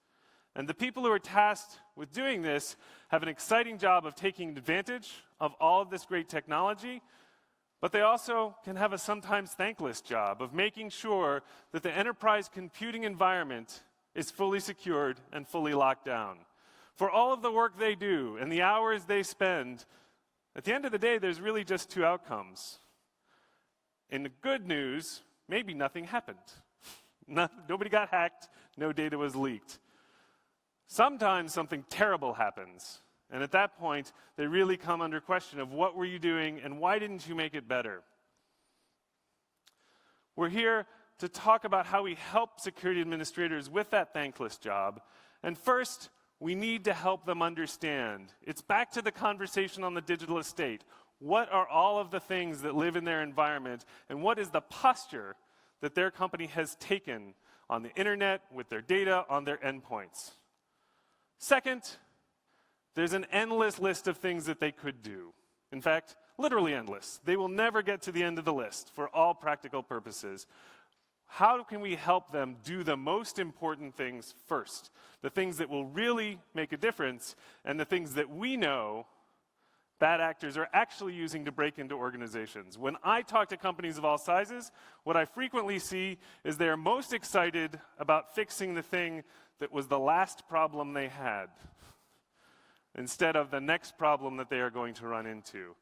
And the people who are tasked with doing this have an exciting job of taking advantage of all of this great technology, but they also can have a sometimes thankless job of making sure that the enterprise computing environment is fully secured and fully locked down. For all of the work they do and the hours they spend, at the end of the day, there's really just two outcomes. In the good news, maybe nothing happened. Nobody got hacked, no data was leaked. Sometimes something terrible happens, and at that point, they really come under question of what were you doing and why didn't you make it better? We're here to talk about how we help security administrators with that thankless job. And first, We need to help them understand. It's back to the conversation on the digital estate. What are all of the things that live in their environment, and what is the posture that their company has taken on the internet, with their data, on their endpoints? Second, there's an endless list of things that they could do. In fact, literally endless. They will never get to the end of the list for all practical purposes. How can we help them do the most important things first? The things that will really make a difference, and the things that we know bad actors are actually using to break into organizations. When I talk to companies of all sizes, what I frequently see is they are most excited about fixing the thing that was the last problem they had, instead of the next problem that they are going to run into.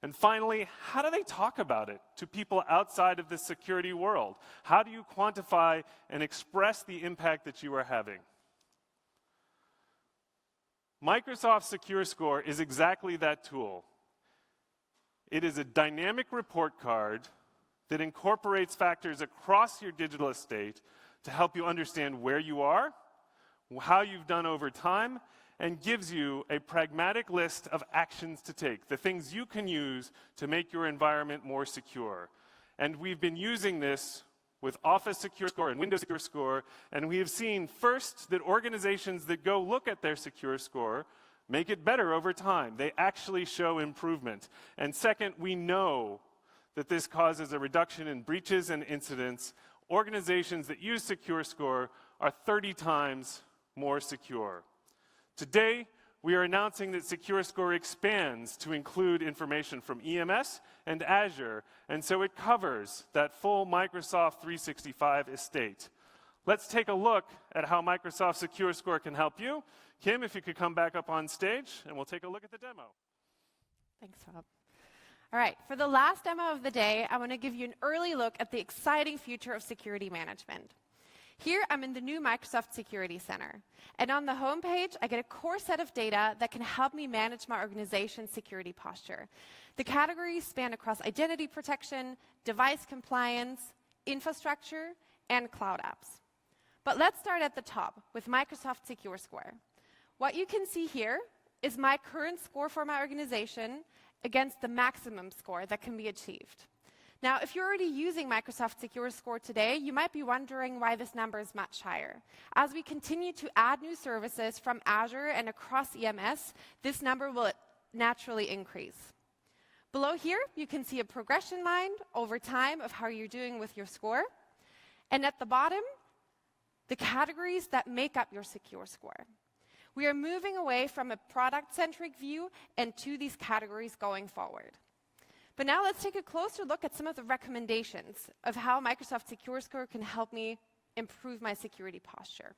And finally, how do they talk about it to people outside of the security world? How do you quantify and express the impact that you are having? Microsoft Secure Score is exactly that tool. It is a dynamic report card that incorporates factors across your digital estate to help you understand where you are, how you've done over time, and gives you a pragmatic list of actions to take, the things you can use to make your environment more secure. And we've been using this with Office Secure Score and Windows Secure Score, and we have seen first that organizations that go look at their Secure Score make it better over time. They actually show improvement. And second, we know that this causes a reduction in breaches and incidents. Organizations that use Secure Score are 30 times more secure. Today, we are announcing that Secure Score expands to include information from EMS and Azure, and so it covers that full Microsoft 365 estate. Let's take a look at how Microsoft Secure Score can help you. Kim, if you could come back up on stage, and we'll take a look at the demo. Thanks, Rob. All right, for the last demo of the day, I want to give you an early look at the exciting future of security management. Here, I'm in the new Microsoft Security Center. And on the home page, I get a core set of data that can help me manage my organization's security posture. The categories span across identity protection, device compliance, infrastructure, and cloud apps. But let's start at the top with Microsoft Secure Score. What you can see here is my current score for my organization against the maximum score that can be achieved. Now, if you're already using Microsoft Secure Score today, you might be wondering why this number is much higher. As we continue to add new services from Azure and across EMS, this number will naturally increase. Below here, you can see a progression line over time of how you're doing with your score. And at the bottom, the categories that make up your Secure Score. We are moving away from a product-centric view and to these categories going forward. But now let's take a closer look at some of the recommendations of how Microsoft Secure Score can help me improve my security posture.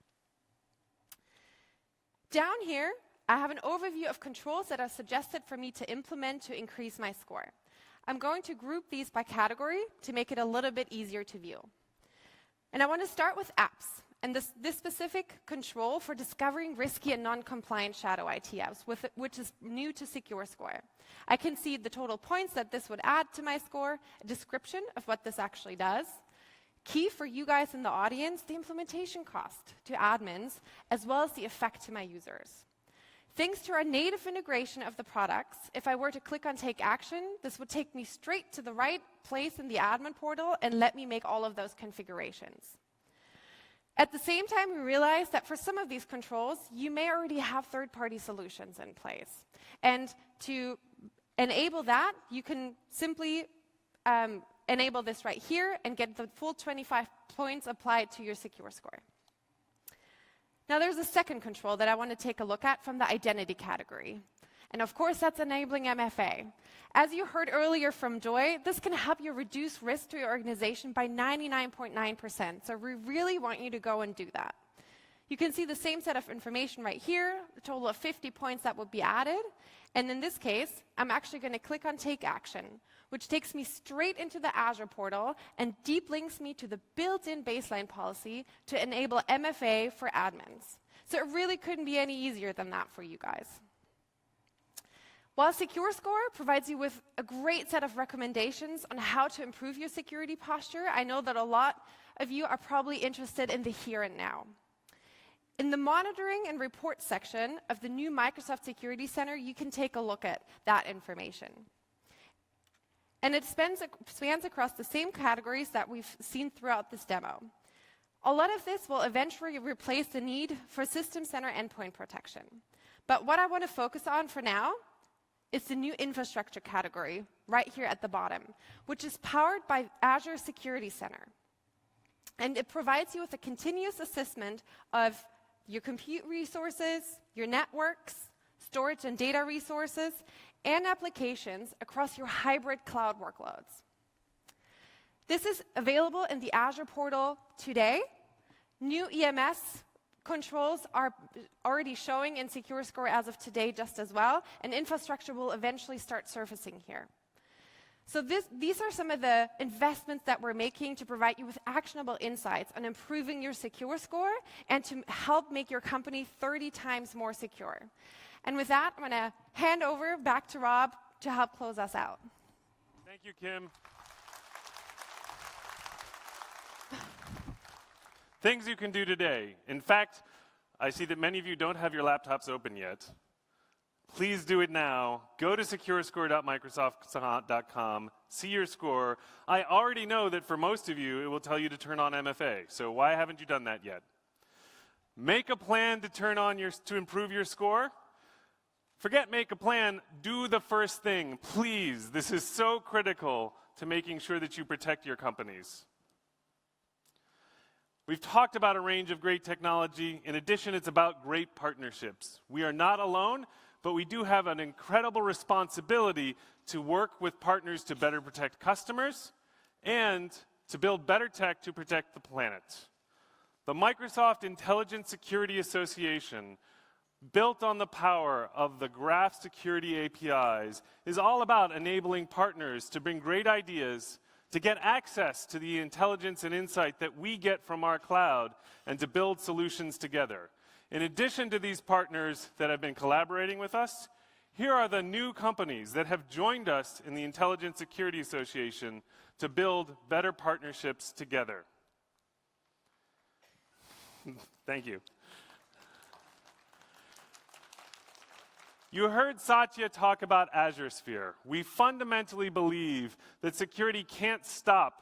Down here, I have an overview of controls that are suggested for me to implement to increase my score. I'm going to group these by category to make it a little bit easier to view. And I want to start with apps, and this specific control for discovering risky and non-compliant shadow IT apps, which is new to Secure Score. I can see the total points that this would add to my score, a description of what this actually does. Key for you guys in the audience, the implementation cost to admins, as well as the effect to my users. Thanks to our native integration of the products, if I were to click on Take Action, this would take me straight to the right place in the admin portal and let me make all of those configurations. At the same time, we realized that for some of these controls, you may already have third-party solutions in place. And to enable that, you can simply enable this right here and get the full 25 points applied to your Secure Score. Now, there's a second control that I want to take a look at from the identity category. And of course, that's enabling MFA. As you heard earlier from Joy, this can help you reduce risk to your organization by 99.9%. So we really want you to go and do that. You can see the same set of information right here, a total of 50 points that would be added. And in this case, I'm actually going to click on Take Action, which takes me straight into the Azure portal and deep links me to the built-in baseline policy to enable MFA for admins. So it really couldn't be any easier than that for you guys. While Secure Score provides you with a great set of recommendations on how to improve your security posture, I know that a lot of you are probably interested in the here and now. In the monitoring and report section of the new Microsoft Security Center, you can take a look at that information. And it spans across the same categories that we've seen throughout this demo. A lot of this will eventually replace the need for System Center endpoint protection. But what I want to focus on for now is the new infrastructure category right here at the bottom, which is powered by Azure Security Center. And it provides you with a continuous assessment of your compute resources, your networks, storage and data resources, and applications across your hybrid cloud workloads. This is available in the Azure portal today. New EMS controls are already showing in SecureScore as of today just as well, and infrastructure will eventually start surfacing here. So these are some of the investments that we're making to provide you with actionable insights on improving your SecureScore and to help make your company 30 times more secure. And with that, I'm going to hand over back to Rob to help close us out. Thank you, Kim. Things you can do today. In fact, I see that many of you don't have your laptops open yet. Please do it now. Go to securescore.microsoft.com, see your score. I already know that for most of you, it will tell you to turn on MFA. So why haven't you done that yet? Make a plan to turn on to improve your score. Forget make a plan, do the first thing, please. This is so critical to making sure that you protect your companies. We've talked about a range of great technology. In addition, it's about great partnerships. We are not alone, but we do have an incredible responsibility to work with partners to better protect customers and to build better tech to protect the planet. The Microsoft Intelligent Security Association, built on the power of the Graph Security APIs, is all about enabling partners to bring great ideas, to get access to the intelligence and insight that we get from our cloud, and to build solutions together. In addition to these partners that have been collaborating with us, here are the new companies that have joined us in the Intelligent Security Association to build better partnerships together. Thank you. You heard Satya talk about Azure Sphere. We fundamentally believe that security can't stop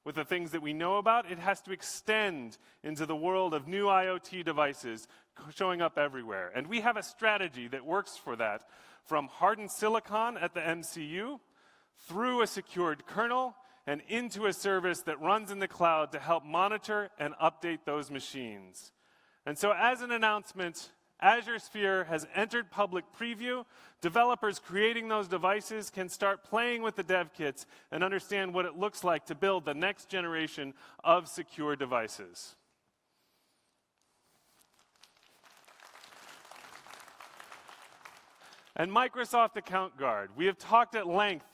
with the things that we know about. It has to extend into the world of new IoT devices showing up everywhere. And we have a strategy that works for that, from hardened silicon at the MCU, through a secured kernel, and into a service that runs in the cloud to help monitor and update those machines. And so as an announcement, Azure Sphere has entered public preview. Developers creating those devices can start playing with the dev kits and understand what it looks like to build the next generation of secure devices. And Microsoft Account Guard. We have talked at length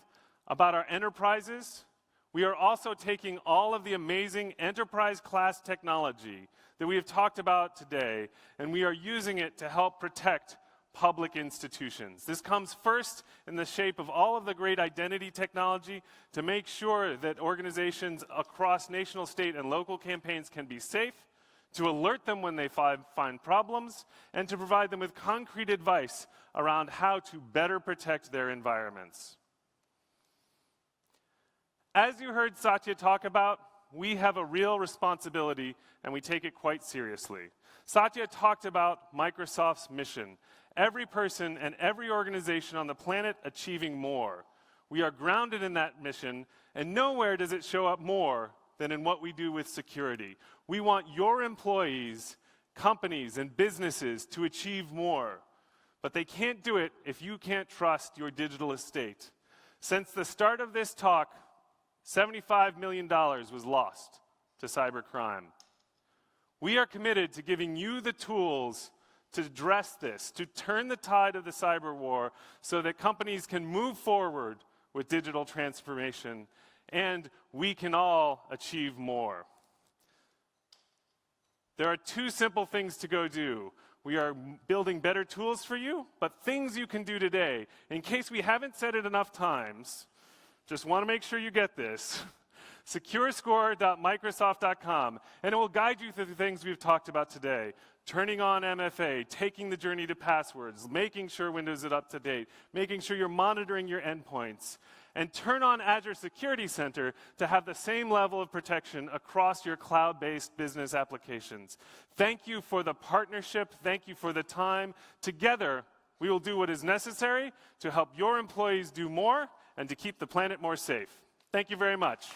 about our enterprises. We are also taking all of the amazing enterprise-class technology that we have talked about today, and we are using it to help protect public institutions. This comes first in the shape of all of the great identity technology to make sure that organizations across national, state, and local campaigns can be safe, to alert them when they find problems, and to provide them with concrete advice around how to better protect their environments. As you heard Satya talk about, we have a real responsibility, and we take it quite seriously. Satya talked about Microsoft's mission. Every person and every organization on the planet achieving more. We are grounded in that mission, and nowhere does it show up more than in what we do with security. We want your employees, companies, and businesses to achieve more. But they can't do it if you can't trust your digital estate. Since the start of this talk, $75 million was lost to cybercrime. We are committed to giving you the tools to address this, to turn the tide of the cyber war so that companies can move forward with digital transformation and we can all achieve more. There are two simple things to go do. We are building better tools for you, but things you can do today. In case we haven't said it enough times, just want to make sure you get this. securescore.microsoft.com, and it will guide you through the things we've talked about today. Turning on MFA, taking the journey to passwords, making sure Windows is up to date, making sure you're monitoring your endpoints, and turn on Azure Security Center to have the same level of protection across your cloud-based business applications. Thank you for the partnership. Thank you for the time. Together, we will do what is necessary to help your employees do more and to keep the planet more safe. Thank you very much.